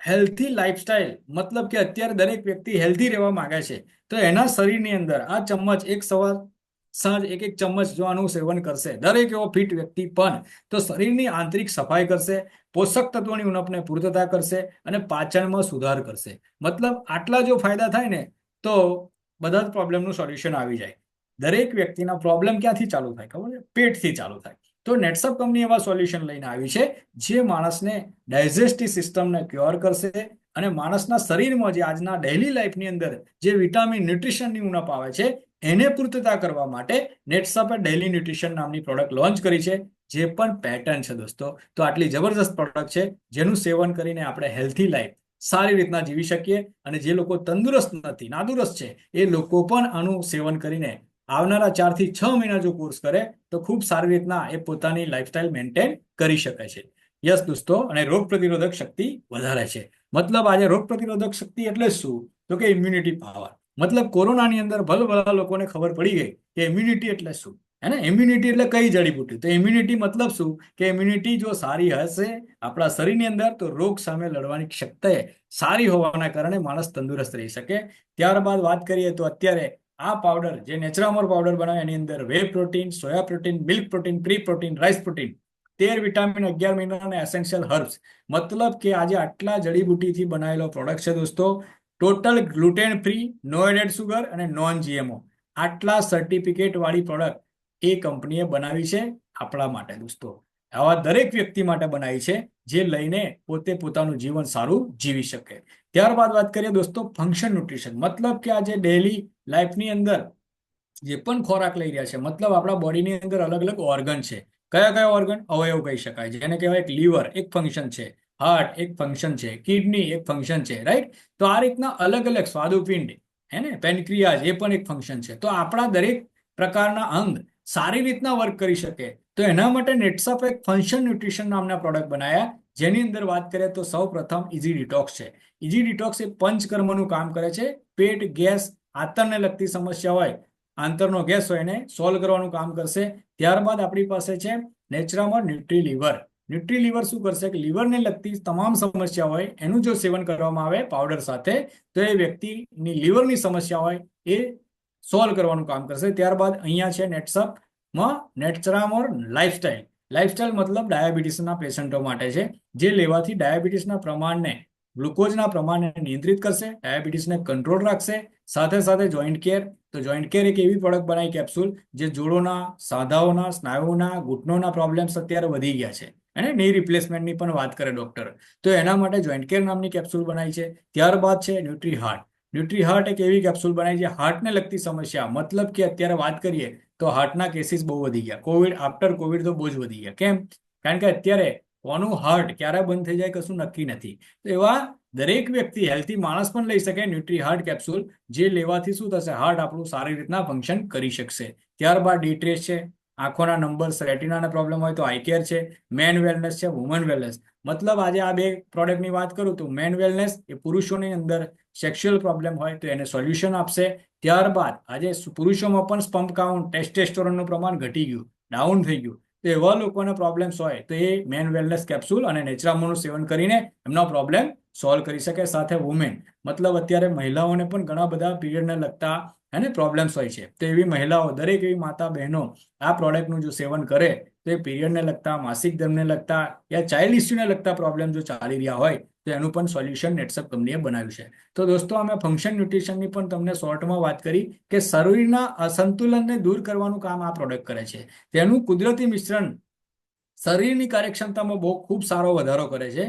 હેલ્થી લાઈફસ્ટાઈલ, મતલબ કે અત્યારે દરેક વ્યક્તિ હેલ્ધી રહેવા માંગે છે, તો એના શરીરની અંદર આ ચમ્મચ એક સવાર સાંજ એક એક ચમ્મચ જો આનું સેવન કરશે દરેક એવો ફિટ વ્યક્તિ પણ, તો શરીરની આંતરિક સફાઈ કરશે, પોષક તત્વોની ઉણપને પૂર્તતા કરશે અને પાચનમાં સુધાર કરશે. મતલબ આટલા જો ફાયદા થાય ને તો બધા જ પ્રોબ્લેમનું સોલ્યુશન આવી જાય. દરેક વ્યક્તિના પ્રોબ્લેમ ક્યાંથી ચાલુ થાય ખબર છે? પેટથી ચાલુ થાય. તો નેટસપ કંપની એવા સોલ્યુશન લઈને આવી છે જે માણસને ડાયજેસ્ટિવ સિસ્ટમને ક્યોર કરશે અને માણસના શરીરમાં જે આજના ડેઇલી લાઈફની અંદર જે વિટામિન ન્યુટ્રિશનની ઉણપ આવે છે એને પૂર્તતા કરવા માટે નેટસપે ડેઇલી ન્યુટ્રિશન નામની પ્રોડક્ટ લોન્ચ કરી છે, જે પણ પેટર્ન છે દોસ્તો. તો આટલી જબરદસ્ત પ્રોડક્ટ છે જેનું સેવન કરીને આપણે હેલ્ધી લાઈફ સારી રીતના જીવી શકીએ, અને જે લોકો તંદુરસ્ત નથી, નાદુરસ્ત છે, એ લોકો પણ આનું સેવન કરીને આવનારા 4 થી 6 મહિના જો કોર્સ કરે તો ખૂબ સારી રીતના એ પોતાની લાઈફસ્ટાઈલ મેન્ટેન કરી શકે છે. યસ દોસ્તો, અને રોગ પ્રતિરોધક શક્તિ વધારે છે. મતલબ આજે રોગ પ્રતિરોધક શક્તિ એટલે શું? તો કે ઇમ્યુનિટી પાવર. મતલબ કોરોનાની અંદર ભલભલા લોકોને ખબર પડી ગઈ કે ઇમ્યુનિટી એટલે શું, હે ને? ઇમ્યુનિટી એટલે કઈ જડીબુટી? તો ઇમ્યુનિટી મતલબ શું કે ઇમ્યુનિટી જો સારી હશે આપણા શરીરની અંદર તો રોગ સામે લડવાની ક્ષમતા સારી હોવાના કારણે માણસ તંદુરસ્ત રહી શકે. ત્યારબાદ વાત કરીએ તો અત્યારે આ પાવડર જે નેચરામોર પાવડર બનાવે એની અંદર way protein, soya protein, milk protein, pre protein, rice protein, 13 vitamin, 11 mineral અને એસેન્શિયલ હર્બ્સ. મતલબ કે આજે આટલા જડીબુટીથી બનાવેલો પ્રોડક્ટ છે દોસ્તો. ટોટલ ગ્લુટેન ફ્રી, નો એડેડ સુગર અને નોન જીએમઓ. આટલા સર્ટિફિકેટ વાળી પ્રોડક્ટ એ કંપનીએ બનાવી છે આપણા માટે દોસ્તો. આવા દરેક વ્યક્તિ માટે બનાવી છે જે લઈને પોતે પોતાનું જીવન સારું જીવી શકે. ત્યારબાદ વાત કરીએ દોસ્તો ફંક્શન ન્યુટ્રિશન. મતલબ કે આજે ડેઈલી લાઈફની અંદર જે પણ ખોરાક લઈ રહ્યા છે, મતલબ આપણા બોડીની અંદર અલગ અલગ ઓર્ગન છે. કયા કયા ઓર્ગન? અવયવ કહી શકાય, જેને કહેવાય એક લીવર એક ફંક્શન છે, હાર્ટ એક ફંક્શન છે, કિડની એક ફંક્શન છે, રાઈટ? તો આ રીતના અલગ અલગ સ્વાદુપિંડ, હે ને, પેનક્રિયાઝ એ પણ એક ફંક્શન છે. તો આપણા દરેક પ્રકારના અંગ સારી રીતના વર્ક કરી શકે તો એના માટે નેટસપ એક ફંક્શન ન્યુટ્રિશન નામના પ્રોડક્ટ બનાવ્યા, જેની અંદર વાત કરીએ તો સૌ પ્રથમ ઇઝી ડિટોક્સ છે. ઇઝી ડિટોક્સ એ પંચકર્મનું કામ કરે છે. પેટ, ગેસ, આંતરને લગતી સમસ્યા હોય, આંતરનો ગેસ હોય એને સોલ્વ કરવાનું કામ કરશે. ત્યારબાદ આપણી પાસે છે Naturamore nutri liver. Nutri liver શું કરશે કે લીવરને લગતી તમામ સમસ્યા હોય એનું જો સેવન કરવામાં આવે પાવડર સાથે તો એ વ્યક્તિની લીવરની સમસ્યા હોય એ સોલ્વ કરવાનું કામ કરશે. ત્યારબાદ અહીંયા છે નેટસપમાં નેચરામોર લાઈફસ્ટાઈલ. લાઈફસ્ટાઈલ મતલબ ડાયાબિટીસના પેશન્ટો માટે છે, જે લેવાથી ડાયાબિટીસના પ્રમાણને, ગ્લુકોઝના પ્રમાણને નિયંત્રિત કરશે, ડાયાબિટીસને કંટ્રોલ રાખશે. સાથે સાથે જોઈન્ટ કેર. તો જોઈન્ટ કેર એક એવી પ્રોડક્ટ બનાવી કેપ્સ્યુલ જે જોડોના, સાંધાઓના, સ્નાયુઓના, ઘૂંટણોના પ્રોબ્લેમ્સ અત્યારે વધી ગયા છે અને ની રિપ્લેસમેન્ટની પણ વાત કરે ડોક્ટર, તો એના માટે જોઈન્ટ કેર નામની કેપ્સ્યુલ બનાવી છે. ત્યારબાદ છે ન્યુટ્રી હાર્ટ. ન્યુટ્રી હાર્ટ એક એવી કેપ્સ્યુલ બનાવી છે હાર્ટને લગતી સમસ્યા, મતલબ કે અત્યારે વાત કરીએ તો હાર્ટના કેસીસ બહુ વધી ગયા. કોવિડ આફ્ટર કોવિડ તો બહુ જ વધી ગયા. કેમ? કારણ કે અત્યારે કોનું હાર્ટ ક્યારે બંધ થઈ જાય કશું નક્કી નથી. તો એવા દરેક વ્યક્તિ હેલ્થી માણસ પણ લઈ શકે ન્યુટ્રી હાર્ટ કેપ્સ્યુલ, જે લેવાથી શું થશે? હાર્ટ આપણું સારી રીતના ફંક્શન કરી શકશે. ત્યારબાદ ડીટ્રેસ છે. આંખોના નંબર્સ, રેટિનાના પ્રોબ્લેમ હોય તો આઈ કેર છે. મેન વેલનેસ છે, વુમન વેલનેસ. મતલબ આજે આ બે પ્રોડક્ટની વાત કરું તો મેન વેલનેસ એ પુરુષોની અંદર સેક્સ્યુઅલ પ્રોબ્લેમ હોય તો એને સોલ્યુશન આપશે. ત્યારબાદ આજે પુરુષોમાં પણ સ્પમ્પ કાઉન્ટ, ટેસ્ટોસ્ટેરોનનું પ્રમાણ ઘટી ગયું, ડાઉન થઈ ગયું, તો એવા લોકોના પ્રોબ્લેમ્સ હોય તો એ મેન વેલનેસ કેપ્સ્યુલ અને નેચરામોનું સેવન કરીને એમનો પ્રોબ્લેમ સોલ્વ કરી શકે. સાથે વુમેન, મતલબ અત્યારે મહિલાઓને પણ ઘણા બધા પીરિયડને લગતા એને પ્રોબ્લેમ્સ હોય છે, તો એવી મહિલાઓ, દરેક એવી માતા બહેનો આ પ્રોડક્ટનું જો સેવન કરે તો એ પીરિયડને લગતા, માસિક ધર્મને લગતા યા ચાઇલ્ડ ઇસ્યુને લગતા પ્રોબ્લેમ જો ચાલી રહ્યા હોય તો એનું પણ સોલ્યુશન નેટસપ કંપનીએ બનાવ્યું છે. તો દોસ્તો અમે ફંક્શન ન્યુટ્રિશનની પણ તમને શોર્ટમાં વાત કરી કે શરીરના અસંતુલનને દૂર કરવાનું કામ આ પ્રોડક્ટ કરે છે. તેનું કુદરતી મિશ્રણ શરીરની કાર્યક્ષમતામાં બહુ ખૂબ સારો વધારો કરે છે.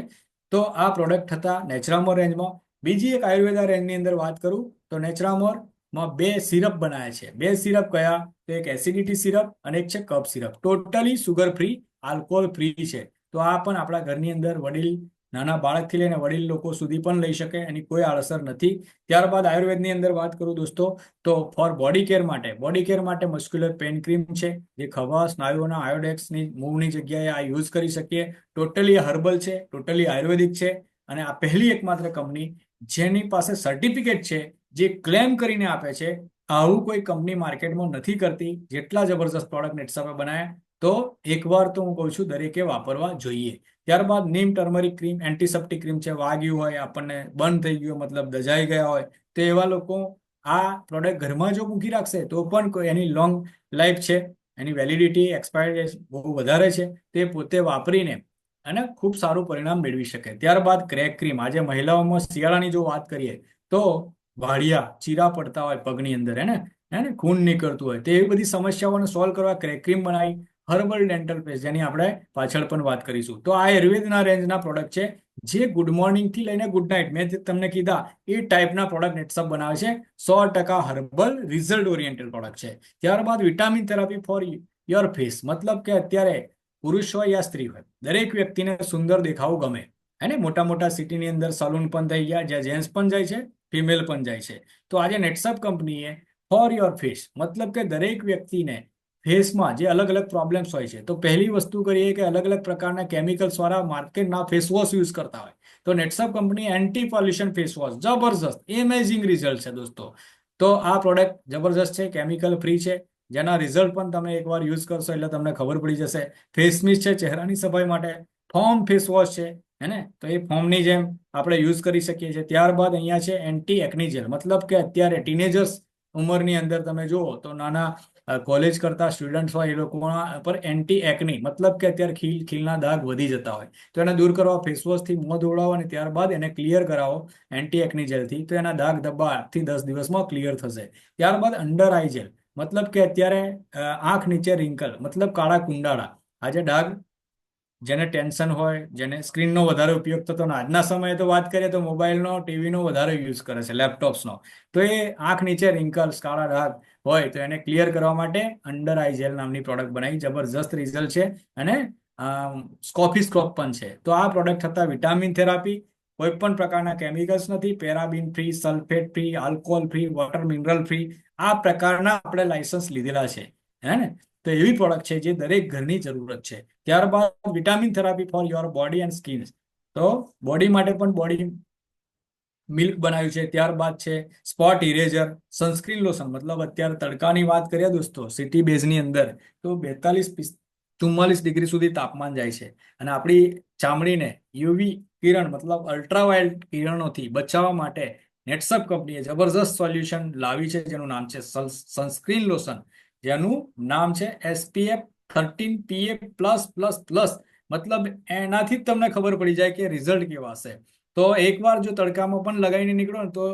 તો આ પ્રોડક્ટ હતા નેચરામોર રેન્જમાં. બીજી એક આયુર્વેદા રેન્જની અંદર વાત કરું તો નેચરામોરમાં 2 સિરપ બનાવ્યા છે. 2 સિરપ કયા? તો એક એસિડિટી સિરપ અને એક છે cough syrup. Totally sugar free, alcohol free છે. તો આ પણ આપણા ઘરની અંદર વડીલ, નાના બાળકથી લઈને વડીલ લોકો સુધી પણ લઈ શકે, એની કોઈ આડઅસર નથી. ત્યારબાદ આયુર્વેદની અંદર વાત કરું દોસ્તો તો ફોર બોડી કેર માટે મસ્ક્યુલર પેન ક્રીમ છે, જે ખભા, સ્નાયુઓના આયોડેક્સની મૂવની જગ્યાએ આ યુઝ કરી શકીએ. ટોટલી હર્બલ છે, ટોટલી આયુર્વેદિક છે, અને આ પહેલી એકમાત્ર કંપની જેની પાસે સર્ટિફિકેટ છે, જે ક્લેમ કરીને આપે છે આવું કોઈ કંપની માર્કેટમાં નથી કરતી. જેટલા જબરજસ્ત પ્રોડક્ટ નેટસપે બનાવ્યા તો એકવાર તો હું કહું છું દરેકે વાપરવા જોઈએ. ત્યારબાદ નીમ ટર્મરિક ક્રીમ એન્ટીસેપ્ટિક ક્રીમ છે. વાગ્યું હોય આપણને, બંધ થઈ ગયું મતલબ દજાઈ ગયા હોય, તો એવા લોકો આ પ્રોડક્ટ ઘરમાં જો મૂકી રાખશે તો પણ એની લોંગ લાઈફ છે, એની વેલિડિટી એક્સપાયર બહુ વધારે છે, તે પોતે વાપરીને અને ખૂબ સારું પરિણામ મેળવી શકે. ત્યારબાદ ક્રેક ક્રીમ. આજે મહિલાઓમાં શિયાળાની જો વાત કરીએ તો વાળિયા ચીરા પડતા હોય પગની અંદર, હે ને ખૂન નીકળતું હોય, તો એવી બધી સમસ્યાઓને સોલ્વ કરવા ક્રેક ક્રીમ બનાવી. હર્બલ ડેન્ટલ પેસ્ટ, જેની આપણે પાછળ પણ વાત કરીશું. તો આ આયુર્વેદના રેન્જના પ્રોડક્ટ છે, જે ગુડ મોર્નિંગ થી લઈને ગુડ નાઇટ, મેં તમને કીધા એ ટાઈપના પ્રોડક્ટ નેટસપ બનાવે છે. 100% હર્બલ રિઝલ્ટ ઓરિએન્ટેડ પ્રોડક્ટ છે. ત્યારબાદ vitamin therapy for your face, મતલબ કે અત્યારે પુરુષ હોય યા સ્ત્રી હોય, દરેક વ્યક્તિને સુંદર દેખાવું ગમે, હે ને. મોટા મોટા સિટીની અંદર સલૂન પણ થઈ ગયા, જ્યાં જેન્ટ્સ પણ જાય છે, ફિમેલ પણ જાય છે. તો આજે નેટસપ કંપનીએ ફોર યોર ફેસ, મતલબ કે દરેક વ્યક્તિને ફેસમાં જે અલગ અલગ પ્રોબ્લેમ્સ હોય છે, તો પહેલી વસ્તુ કરીએ કે અલગ અલગ પ્રકારના કેમિકલ્સ વાળા માર્કેટના ફેસ વોશ યુઝ કરતા હોય, તો Netsurf company anti pollution face wash, જબરજસ્ત એમેઝિંગ રિઝલ્ટ છે દોસ્તો. તો આ પ્રોડક્ટ જબરજસ્ત છે, કેમિકલ ફ્રી છે, જેના રિઝલ્ટ પણ તમે એકવાર યુઝ કરશો એટલે તમને ખબર પડી જશે. ફેસ મિસ્ટ છે ચહેરાની સફાઈ માટે. ફોર્મ ફેસ વોશ છે, હે ને, તો એ ફોર્મની જેમ આપણે યુઝ કરી શકીએ છીએ. ત્યારબાદ અહીંયા છે એન્ટી એકની જેલ, મતલબ કે અત્યારે ટીનેજર્સ ઉંમરની અંદર તમે જુઓ તો નાના કોલેજ કરતા સ્ટુડન્ટ હોય, એ લોકોના પર એન્ટી એકની, મતલબ કે અત્યારે ખીલના દાગ વધી જતા હોય, તો એને દૂર કરવા ફેસવોશથી મોં ધોવડાવો અને ત્યારબાદ એને ક્લિયર કરાવો એન્ટી એકની જેલથી, તો એના દાગ ધબ્બા 8 થી 10 દિવસમાં ક્લિયર થશે. ત્યારબાદ અંડર આઈ જેલ, મતલબ કે અત્યારે આંખ નીચે રિંકલ, મતલબ કાળા કુંડાળા, આજે ડાઘ, જેને ટેન્શન હોય, જેને સ્ક્રીનનો વધારે ઉપયોગ થતો, આજના સમયે તો વાત કરીએ તો મોબાઈલનો, ટીવીનો વધારે યુઝ કરે છે, લેપટોપ્સનો, તો એ આંખ નીચે રિંકલ્સ, કાળા ડાઘ હોય તો એને ક્લિયર કરવા માટે અંડર આઈ જેલ નામની પ્રોડક્ટ બનાવી. જબરજસ્ત રિઝલ્ટ છે અને સ્કોફી સ્ક્રોપ પણ છે. તો આ પ્રોડક્ટ થતા વિટામિન થેરાપી, કોઈ પણ પ્રકારના કેમિકલ્સ નથી, પેરાબિન free, sulphate free, alcohol free, water mineral free, આ પ્રકારના આપણે લાયસન્સ લીધેલા છે, હે ને. તો એવી પ્રોડક્ટ છે જે દરેક ઘરની જરૂરત છે. ત્યારબાદ vitamin therapy for your body and skin, તો બોડી માટે પણ બોડી મિલ્ક બનાવ્યું છે. ત્યારબાદ છે સ્પોટ ઇરેઝર, સનસ્ક્રીન લોશન, મતલબ અત્યારે તડકાની વાત કરીએ દોસ્તો, સિટી બેઝની અંદર તો 42-44 ડિગ્રી સુધી તાપમાન જાય છે, અને આપણી ચામડીને યુવી કિરણ, મતલબ અલ્ટ્રાવાયોલેટ કિરણોથી બચાવવા માટે નેટસપ કંપનીએ જબરજસ્ત સોલ્યુશન લાવી છે, જેનું નામ છે સનસ્ક્રીન લોશન, જેનું નામ છે SPF 13 PA plus plus plus. મતલબ એનાથી જ તમને ખબર પડી જાય કે રિઝલ્ટ કેવા હશે. તો એકવાર જો તડકામાં પણ લગાવીને નીકળો ને, તો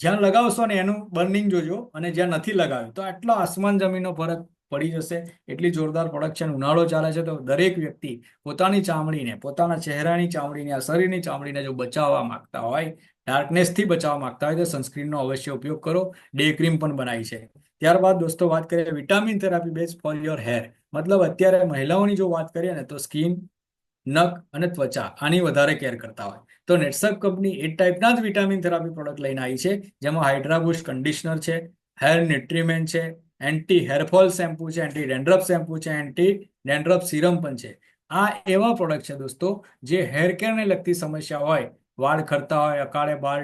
જ્યાં લગાવશો ને એનું બર્નિંગ જોજો, અને જ્યાં નથી લગાવ્યું તો આટલો આસમાન જમીનનો ફરક પડી જશે. એટલી જોરદાર પ્રોડક્શન. ઉનાળો ચાલે છે તો દરેક વ્યક્તિ પોતાની ચામડીને, પોતાના ચહેરાની ચામડીને, આ શરીરની ચામડીને જો બચાવવા માંગતા હોય, ડાર્કનેસથી બચાવવા માંગતા હોય, તો સનસ્ક્રીનનો અવશ્ય ઉપયોગ કરો. ડે ક્રીમ પણ બનાવી છે. ત્યારબાદ દોસ્તો વાત કરીએ vitamin therapy base for your hair, મતલબ અત્યારે મહિલાઓની જો વાત કરીએ ને તો સ્કિન, નખ અને ત્વચા આની વધારે કેર કરતા હોય, તો નેટસપ કંપની એ ટાઈપના જ વિટામિન થેરાપી પ્રોડક્ટ લઈને આવી છે, જેમાં હાઇડ્રા બુસ્ટ કન્ડિશનર છે, હેર ન્યુટ્રીમેન્ટ છે, એન્ટી હેરફોલ શેમ્પુ છે, એન્ટી ડેન્ડ્રફ શેમ્પુ છે, એન્ટી ડેન્ડ્રફ સિરમ પણ છે. આ એવા પ્રોડક્ટ છે દોસ્તો, જે હેર કેરને લગતી સમસ્યા હોય, વાળ ખરતા હોય, અકાળે બાલ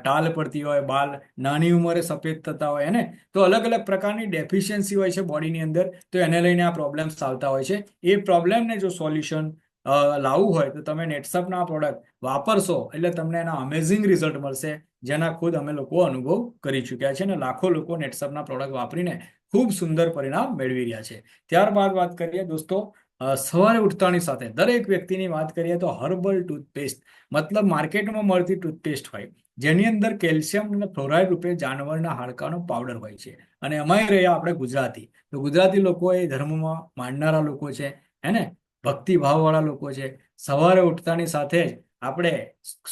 ટાલ પડતી હોય, બાલ નાની ઉંમરે સફેદ થતા હોય, ને તો અલગ અલગ પ્રકારની ડેફિશિયન્સી હોય છે બોડીની અંદર, તો એને લઈને આ પ્રોબ્લેમ્સ આવતા હોય છે. એ પ્રોબ્લેમને જો સોલ્યુશન લાવવું હોય તો તમે નેટસપના પ્રોડક્ટ વાપરશો એટલે તમને એના અમેઝિંગ રિઝલ્ટ મળશે, જેના ખુદ અમે લોકો અનુભવ કરી ચૂક્યા છે, અને લાખો લોકો નેટસપના પ્રોડક્ટ વાપરીને ખૂબ સુંદર પરિણામ મેળવી રહ્યા છે. ત્યારબાદ વાત કરીએ દોસ્તો, સવારે ઉઠતાની સાથે દરેક વ્યક્તિની વાત કરીએ તો હર્બલ ટૂથપેસ્ટ, મતલબ માર્કેટમાં મળતી ટૂથપેસ્ટ હોય, જેની અંદર કેલ્શિયમ અને ફ્લોરાઇડ રૂપે જાનવરના હાડકાનો પાવડર હોય છે. અને એમાંય રહ્યા આપણે ગુજરાતી, તો ગુજરાતી લોકો એ ધર્મમાં માનનારા લોકો છે, હે ને, ભક્તિ ભાવવાળા લોકો છે. સવારે ઉઠતાની સાથે જ આપણે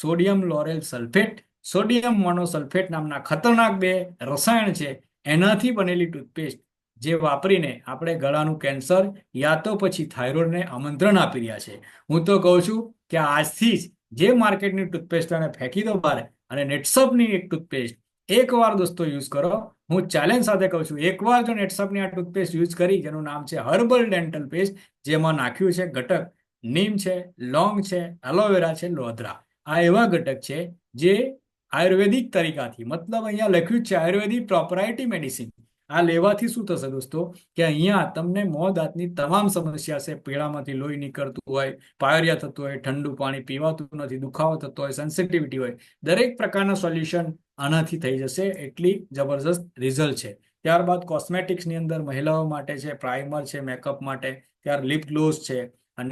સોડિયમ લોરેલ સલ્ફેટ, સોડિયમ મોનોસલ્ફેટ નામના ખતરનાક બે રસાયણ છે, એનાથી બનેલી ટૂથપેસ્ટ જે વાપરીને આપણે ગળાનું કેન્સર યા તો પછી થાઇરોઇડને આમંત્રણ આપી રહ્યા છે. હું તો કહું છું કે આજથી જ જે માર્કેટની ટૂથપેસ્ટ એને ફેંકી દો બહાર, અને નેટસપની એક ટૂથપેસ્ટ એકવાર દોસ્તો યુઝ કરો. હું ચેલેન્જ સાથે કહું છું, એકવાર જો નેટસપની આ ટૂથપેસ્ટ યુઝ કરી, જેનું નામ છે હર્બલ ડેન્ટલ પેસ્ટ, જેમાં નાખ્યું છે ઘટક નીમ છે, લોંગ છે, એલોવેરા છે, લોધરા, આ એવા ઘટક છે જે આયુર્વેદિક તરીકાથી, મતલબ અહીંયા લખ્યું છે આયુર્વેદિક પ્રોપરાઇટી મેડિસિન, આ લેવાથી શું થશે દોસ્તો કે અહીંયા તમને મોં દાંતની તમામ સમસ્યા છે, પીળામાંથી લોહી નીકળતું હોય, પાયરિયા થતું હોય, ઠંડુ પાણી પીવાતું નથી, દુખાવો થતો હોય, સેન્સિટિવિટી હોય, દરેક પ્રકારના સોલ્યુશન આનાથી થઈ જશે. એટલી જબરજસ્ત રિઝલ્ટ છે. ત્યારબાદ કોસ્મેટિક્સની અંદર મહિલાઓ માટે છે, પ્રાઇમર છે મેકઅપ માટે, ત્યાર લિપ ગ્લોસ છે,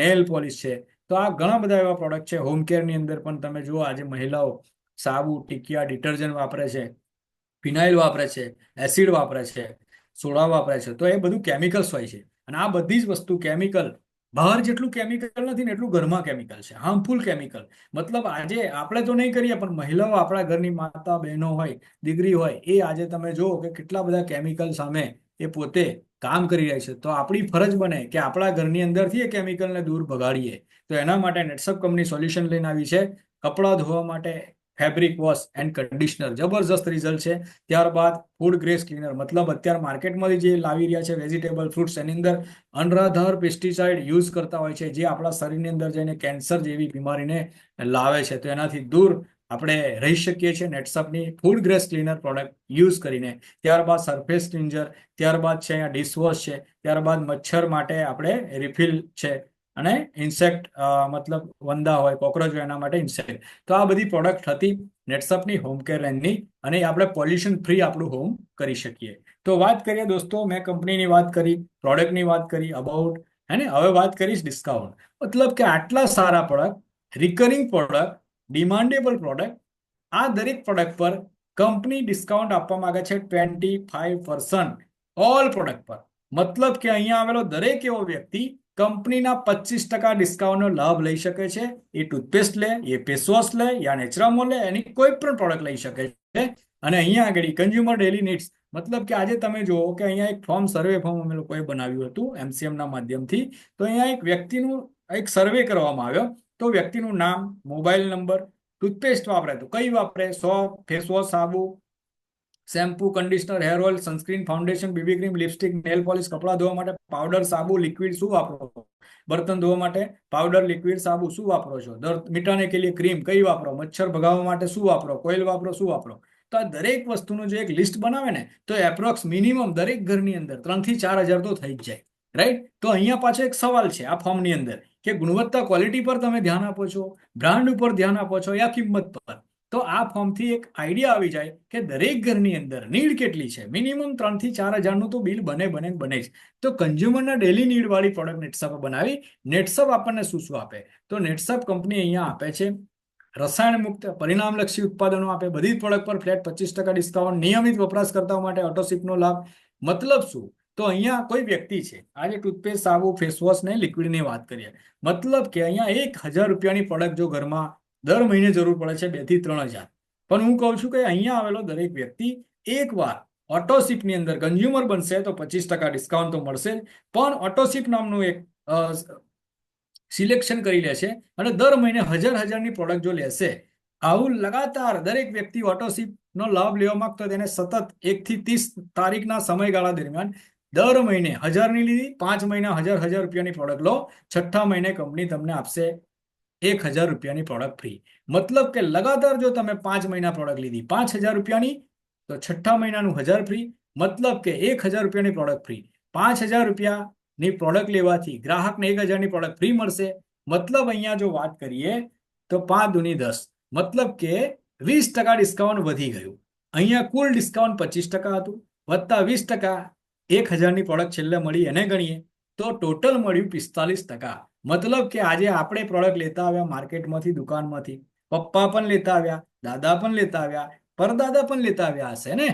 નેલ પોલિશ છે. તો આ ઘણા બધા એવા પ્રોડક્ટ છે. હોમ કેરની અંદર પણ તમે જુઓ આજે મહિલાઓ સાબુ, ટીકિયા, ડિટર્જન્ટ વાપરે છે, ફિનાઇલ વાપરે છે, એસિડ વાપરે છે, સોડા વાપરે છે. તો એ બધું કેમિકલ્સ હોય છે. અને આ બધી જ વસ્તુ કેમિકલ, બહાર જેટલું કેમિકલ નથી ને એટલું ઘરમાં કેમિકલ છે, હાર્મફુલ કેમિકલ. મતલબ આજે આપણે તો નહીં કરીએ પણ મહિલાઓ, આપણા ઘરની માતા બહેનો હોય, દીકરી હોય, એ આજે તમે જુઓ કે કેટલા બધા કેમિકલ સામે એ પોતે કામ કરી રહી છે. તો આપણી ફરજ બને કે આપણા ઘરની અંદરથી એ કેમિકલને દૂર ભગાડીએ. તો એના માટે નેટસપ કંપની સોલ્યુશન લઈને આવી છે. કપડાં ધોવા માટે ફેબ્રિક વોશ એન્ડ કન્ડિશનર, જબરજસ્ત રિઝલ્ટ છે. ત્યારબાદ ફૂડ ગ્રેસ ક્લીનર, મતલબ અત્યારે માર્કેટમાંથી જે લાવી રહ્યા છે વેજીટેબલ ફ્રૂટ્સ, એની અંદર અનરાધાર પેસ્ટિસાઇડ યુઝ કરતા હોય છે, જે આપણા શરીરની અંદર જઈને કેન્સર જેવી બીમારીને લાવે છે. તો એનાથી દૂર આપણે રહી શકીએ છીએ નેટસપની food grace cleaner product use કરીને. ત્યારબાદ સરફેસ ક્લિન્જર, ત્યારબાદ છે અહીંયા ડિશવોશ છે, ત્યારબાદ મચ્છર માટે આપણે રિફિલ છે, અને ઇન્સેક્ટ મતલબ વંદા હોય, કોકરોચ હોય, એના માટે ઇન્સેક્ટ. તો આ બધી પ્રોડક્ટ હતી નેટસપની હોમ કેર રેન્જની, અને આપણે પોલ્યુશન ફ્રી આપણું હોમ કરી શકીએ. તો વાત કરીએ દોસ્તો, મેં કંપનીની વાત કરી, પ્રોડક્ટની વાત કરી અબાઉટ, હે ને. હવે વાત કરીશ ડિસ્કાઉન્ટ. મતલબ કે આટલા સારા પ્રોડક્ટ, રિકરિંગ પ્રોડક્ટ, ડિમાન્ડેબલ પ્રોડક્ટ, આ દરેક પ્રોડક્ટ પર કંપની ડિસ્કાઉન્ટ આપવા માંગે છે 25% ઓલ પ્રોડક્ટ પર. મતલબ કે અહીંયા આવેલો દરેક એવો વ્યક્તિ કંપનીના 25% ડિસ્કાઉન્ટનો લાભ લઈ શકે છે. એ ટૂથપેસ્ટ લે, એ ફેસ વોશ લે, યા નેચરામો લે, એની કોઈ પણ પ્રોડક્ટ લઈ શકે છે. અને અહીંયા આગળ કન્ઝ્યુમર ડેલી નીડ્સ, મતલબ કે આજે તમે જુઓ કે અહીંયા એક ફોર્મ, સર્વે ફોર્મ અમે લોકોએ બનાવ્યું હતું એમસીએમના માધ્યમથી. તો અહીંયા એક વ્યક્તિનું એક સર્વે કરવામાં આવ્યો. તો વ્યક્તિનું નામ, મોબાઈલ નંબર, ટૂથપેસ્ટ વાપરે તો કઈ વાપરે, સોપ, ફેસ વોશ, સાબુ, shampoo, conditioner, hair oil, sunscreen, foundation, BB cream, lipstick, nail polish, કપડાં ધોવા માટે પાવડર, સાબુ, લિક્વિડ શું વાપરો, બર્તન ધોવા માટે પાવડર, લિક્વિડ, સાબુ શું વાપરો છો, દર્દ મિટાને કે લીએ ક્રીમ કઈ વાપરો, મચ્છર ભગાવવા માટે શું વાપરો, કોઇલ વાપરો, શું વાપરો. તો આ દરેક વસ્તુનું જો એક લિસ્ટ બનાવે ને, તો એપ્રોક્સ મિનિમમ દરેક ઘરની અંદર 3 થી 4 હજાર તો થઈ જ જાય. રાઈટ. તો અહીંયા પાછો એક સવાલ છે આ ફોર્મની અંદર, કે ગુણવત્તા, ક્વોલિટી પર તમે ધ્યાન આપો છો, બ્રાન્ડ ઉપર ધ્યાન આપો છો, યા કિંમત પર. તો આ ફોર્મથી એક આઈડિયા આવી જાય કે દરેક ઘરની અંદર નીડ કેટલી છે. મિનિમમ 3 થી 4 હજારનું તો બિલ બને જ. તો કન્ઝ્યુમરના ડેલી નીડ વાળી પ્રોડક્ટ નેટસપ બનાવી. નેટસપ આપણને શું શું આપે? તો નેટસપ કંપની અહીંયા આપે છે રસાયણ મુક્ત પરિણામલક્ષી ઉત્પાદનો આપે. બધી જ પ્રોડક્ટ પર ફ્લેટ 25% ડિસ્કાઉન્ટ, નિયમિત વપરાશકર્તાઓ માટે ઓટોશિપનો લાભ. મતલબ શું? તો અહીંયા કોઈ વ્યક્તિ છે, આજે ટૂથપેસ્ટ, સાબુ, ફેસવોશ ને લિક્વિડની વાત કરીએ. મતલબ કે અહીંયા 1,000 રૂપિયાની પ્રોડક્ટ જો ઘરમાં દર મહિને જરૂર પડે છે 2 થી 3 હજાર. પણ હું કહું છું કે અહીંયા આવેલો દરેક વ્યક્તિ એકવાર ઓટોશિપની અંદર કન્ઝ્યુમર બનશે તો 25% ડિસ્કાઉન્ટ તો મળશે જ. પણ ઓટોશિપ નામનું એક સિલેક્શન કરી લેશે અને દર મહિને હજારની પ્રોડક્ટ જો લેશે, આવું લગાતાર દરેક વ્યક્તિ ઓટોશિપનો લાભ લેવા માંગતો તેને સતત 1 થી 30 તારીખના સમયગાળા દરમિયાન દર મહિને 1000ની લીધી, 5 મહિના 1000 રૂપિયાની પ્રોડક્ટ લો, છઠ્ઠા મહિને કંપની તમને આપશે 1000 રૂપિયાની પ્રોડક્ટ ફ્રી. મતલબ કે લગાતાર જો તમે 5 મહિના પ્રોડક્ટ લીધી 5000 રૂપિયાની, તો છઠ્ઠા મહિનાનું 1000 ફ્રી. મતલબ કે 1000 રૂપિયાની પ્રોડક્ટ ફ્રી. 5000 રૂપિયાની પ્રોડક્ટ લેવાથી ગ્રાહકને 1000ની પ્રોડક્ટ ફ્રી મળશે. મતલબ અહીંયા જો વાત કરીએ તો 5 દુની 10, મતલબ કે 20% ડિસ્કાઉન્ટ વધી ગયું. અહીંયા કુલ ડિસ્કાઉન્ટ 25% હતું, વત્તા 20% 1000ની પ્રોડક્ટ છેલ્લે મળી એને ગણીએ તો ટોટલ મળ્યું 45%. મતલબ કે આજે આપણે પ્રોડક્ટ લેતા આવ્યા માર્કેટમાંથી, દુકાનમાંથી, પપ્પા પણ લેતા આવ્યા, દાદા પણ લેતા આવ્યા, પરદાદા પણ લેતા આવ્યા હશે ને.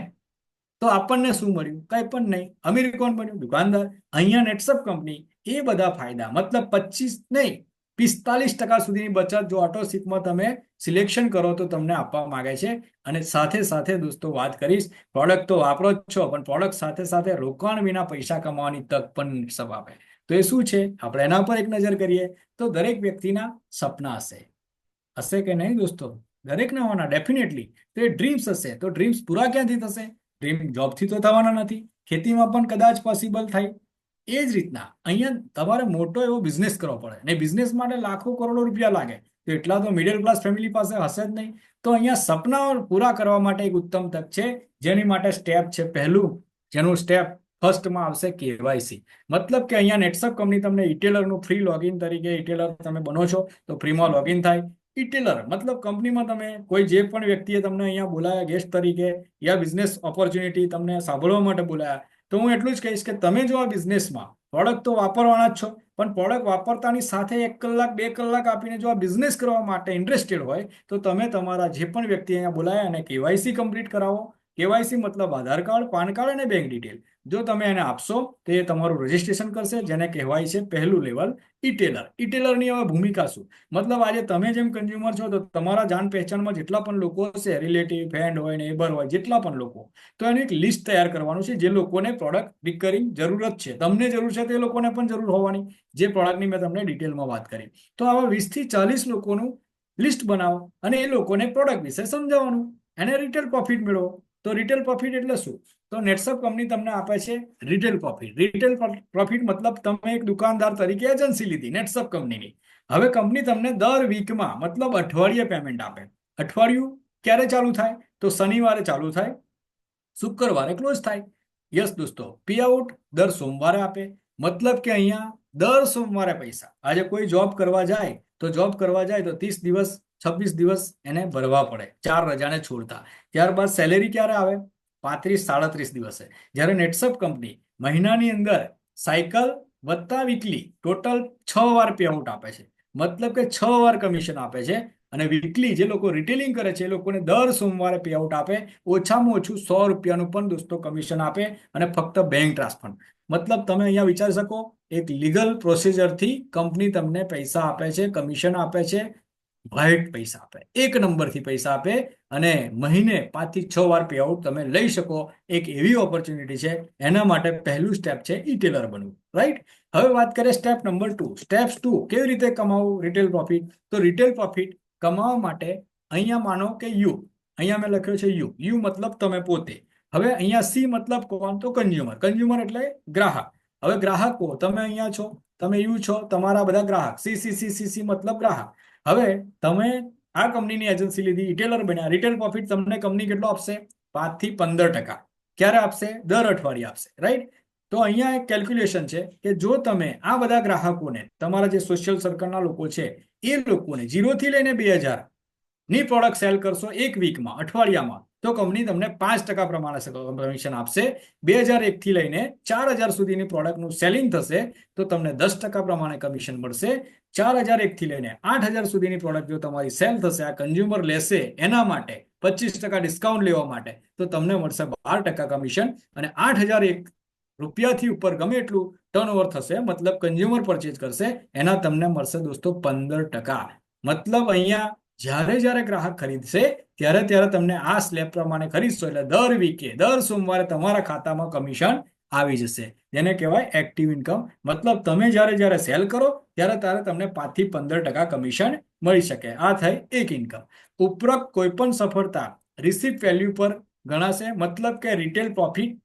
તો આપણને શું મળ્યું? કંઈ પણ નહીં. અમીર કોણ બન્યું? દુકાનદાર. અહીંયા નેટસપ કંપની એ બધા ફાયદા, મતલબ 25 નહીં 45% સુધીની બચત જો ઓટોશિપમાં તમે સિલેક્શન કરો તો તમને આપવા માંગે છે. અને સાથે સાથે દોસ્તો વાત કરીશ, પ્રોડક્ટ તો વાપરો જ છો, પણ પ્રોડક્ટ સાથે સાથે રોકાણ વિના પૈસા કમાવાની તક પણ નેટસપ આપે. તો એ શું છે? આપણે એના પર એક નજર કરીએ. તો દરેક વ્યક્તિના સપના હશે કે નહીં દોસ્તો? દરેકના હોવાના, ડેફિનેટલી. તો એ ડ્રીમ્સ હશે. તો ડ્રીમ્સ પૂરા ક્યાંથી થશે? ડ્રીમ જોબથી તો થવાના નથી. ખેતીમાં પણ કદાચ પોસિબલ થાય. એ જ રીતના અહીંયા તમારે મોટો એવો બિઝનેસ કરવો પડે, અને બિઝનેસ માટે લાખો કરોડો રૂપિયા લાગે. તો એટલા તો મિડલ ક્લાસ ફેમિલી પાસે હશે જ નહીં. તો અહીંયા સપનાઓ પૂરા કરવા માટે એક ઉત્તમ તક છે, જેની માટે સ્ટેપ છે પહેલું, જેનું સ્ટેપ ફર્સ્ટમાં આવશે કેવાયસી. મતલબ કે અહીંયા નેટસપ કંપની તમને ઈટેલરનું ફ્રી લોગિન તરીકે ઈટેલર તમે બનો છો તો ફ્રીમાં લોગિન થાય. ઈટેલર મતલબ કંપનીમાં તમે કોઈ જે પણ વ્યક્તિએ તમને અહીંયા બોલાયા ગેસ્ટ તરીકે યા બિઝનેસ ઓપોર્ચ્યુનિટી તમને સાંભળવા માટે બોલાયા, તો હું એટલું જ કહીશ કે તમે જો આ બિઝનેસમાં પ્રોડક્ટ તો વાપરવાના જ છો, પણ પ્રોડક્ટ વાપરતાની સાથે 1 કલાક 2 કલાક આપીને જો આ બિઝનેસ કરવા માટે ઇન્ટરેસ્ટેડ હોય તો તમે તમારા જે પણ વ્યક્તિ અહીંયા બોલાયા એને કેવાયસી કમ્પ્લીટ કરાવો. કેવાયસી મતલબ આધાર કાર્ડ, પાન કાર્ડ અને બેંક ડિટેલ. જો તમે એને આપશો તો એ તમારું રજીસ્ટ્રેશન કરશે, જેને કહેવાય છે પહેલું લેવલ ઈટેલર. ઈટેલરની હવે ભૂમિકા શું? મતલબ આજે તમે જેમ કન્ઝ્યુમર છો તો તમારા જાણ પહેચાનમાં જેટલા પણ લોકો હશે, રિલેટિવ, ફ્રેન્ડ હોય, નેબર હોય, જેટલા પણ લોકો, તો એનું એક લિસ્ટ તૈયાર કરવાનું છે જે લોકોને પ્રોડક્ટ રિકરિંગ જરૂરત છે. તમને જરૂર છે તે લોકોને પણ જરૂર હોવાની, જે પ્રોડક્ટની મેં તમને ડિટેલમાં વાત કરી. તો આવા 20 થી 40 લોકોનું લિસ્ટ બનાવો અને એ લોકોને પ્રોડક્ટ વિશે સમજાવવાનું, એને રિટેલ પ્રોફિટ મેળવો. તો રિટેલ પ્રોફિટ એટલે શું? તો નેટસપ કંપની તમને આપે છે રિટેલ પ્રોફિટ. રિટેલ પ્રોફિટ મતલબ તમે એક દુકાનદાર તરીકે એજન્સી લીધી નેટસપ કંપનીની. હવે કંપની તમને દર વીકમાં મતલબ અઠવાડિયે પેમેન્ટ આપે. અઠવાડિયું ક્યારે ચાલુ થાય? તો શનિવારે ચાલુ થાય, શુક્રવારે ક્લોઝ થાય. યસ દોસ્તો, પે આઉટ દર સોમવારે આપે. મતલબ કે અહીંયા દર સોમવારે પૈસા. આજે કોઈ જોબ કરવા જાય તો 30 દિવસ 26 દિવસ એને ભરવા પડે, 4 રજાને છોડતા. ત્યારબાદ સેલેરી ક્યારે આવે? 35-37 દિવસે. જ્યારે નેટસપ કંપની મહિનાની અંદર સાયકલ વત્તા વીકલી ટોટલ 6 વાર પે આઉટ આપે છે. મતલબ કે 6 વાર કમિશન આપે છે. અને વીકલી જે લોકો રિટેલિંગ કરે છે એ લોકોને દર સોમવારે પે આઉટ આપે. ઓછામાં ઓછું 100 રૂપિયાનું પણ દોસ્તો કમિશન આપે, અને ફક્ત બેંક ટ્રાન્સફર. મતલબ તમે અહીંયા વિચારી શકો, એક લીગલ પ્રોસિજરથી કંપની તમને પૈસા આપે છે, કમિશન આપે છે, વ્હાઇટ પૈસા આપે, 1 નંબરથી પૈસા આપે, અને મહિને 5 થી 6 વાર પે આઉટ તમે લઈ શકો. એક એવી ઓપોર્ચ્યુનિટી છે. એના માટે પહેલું સ્ટેપ છે ઈટેલર બનવું. રાઈટ. હવે વાત કરીએ સ્ટેપ નંબર 2. સ્ટેપ 2 કેવી રીતે કમાવું રિટેલ પ્રોફિટ? તો રિટેલ પ્રોફિટ કમાવા માટે અહીંયા માનો કે યુ, અહીંયા મેં લખ્યો છે યુ. યુ મતલબ તમે પોતે. હવે અહીંયા સી મતલબ કોણ? તો કન્ઝ્યુમર. કન્ઝ્યુમર એટલે ગ્રાહક. હવે ગ્રાહકો તમે અહીંયા છો, તમે યુ છો, તમારા બધા ગ્રાહક. C C C C C મતલબ ગ્રાહક. હવે તમે આ કંપનીની એજન્સી લીધી, રિટેલર બન્યા. રિટેલ પ્રોફિટ તમને કંપની કેટલો આપશે? 5 થી 15%. ક્યારે આપશે? દર અઠવાડિયે આપશે. રાઈટ. તો અહીંયા એક કેલ્ક્યુલેશન છે કે જો તમે આ બધા ગ્રાહકોને, તમારા જે સોશિયલ સર્કલના લોકો છે એ લોકોને 0 થી લઈને 2000 ની પ્રોડક્ટ સેલ કરશો એક વીકમાં, અઠવાડિયામાં, તો કંપની તમને 5% પ્રમાણે કમિશન આપશે. 2001 થી લઈને 4000 સુધીની પ્રોડક્ટનું સેલિંગ થશે તો તમને 10% પ્રમાણે કમિશન મળશે. 4001 થી લઈને 8000 સુધીની પ્રોડક્ટ જો તમારી સેલ થશે, આ કન્ઝ્યુમર લેશે, એના માટે 25% ડિસ્કાઉન્ટ લેવા માટે, તો તમને મળશે 12% કમિશન. અને 8001 રૂપિયાથી ઉપર ગમે એટલું ટર્નઓવર થશે, મતલબ કન્ઝ્યુમર પરચેજ કરશે, એના તમને મળશે દોસ્તો 15%. મતલબ અહીંયા જ્યારે ગ્રાહક ખરીદશે ત્યારે તમને આ સ્લેબ પ્રમાણે ખરીદશો એટલે દર વીકે, દર સોમવારે તમારા ખાતામાં કમિશન આવી જશે, જેને કહેવાય એક્ટિવ ઇન્કમ. મતલબ તમે જ્યારે સેલ કરો ત્યારે તમને 5 થી 15% કમિશન મળી શકે. આ થઈ એક ઇન્કમ. ઉપરોક્ત કોઈ પણ સફળતા રિસીપ વેલ્યુ પર ગણાશે. મતલબ કે રિટેલ પ્રોફિટ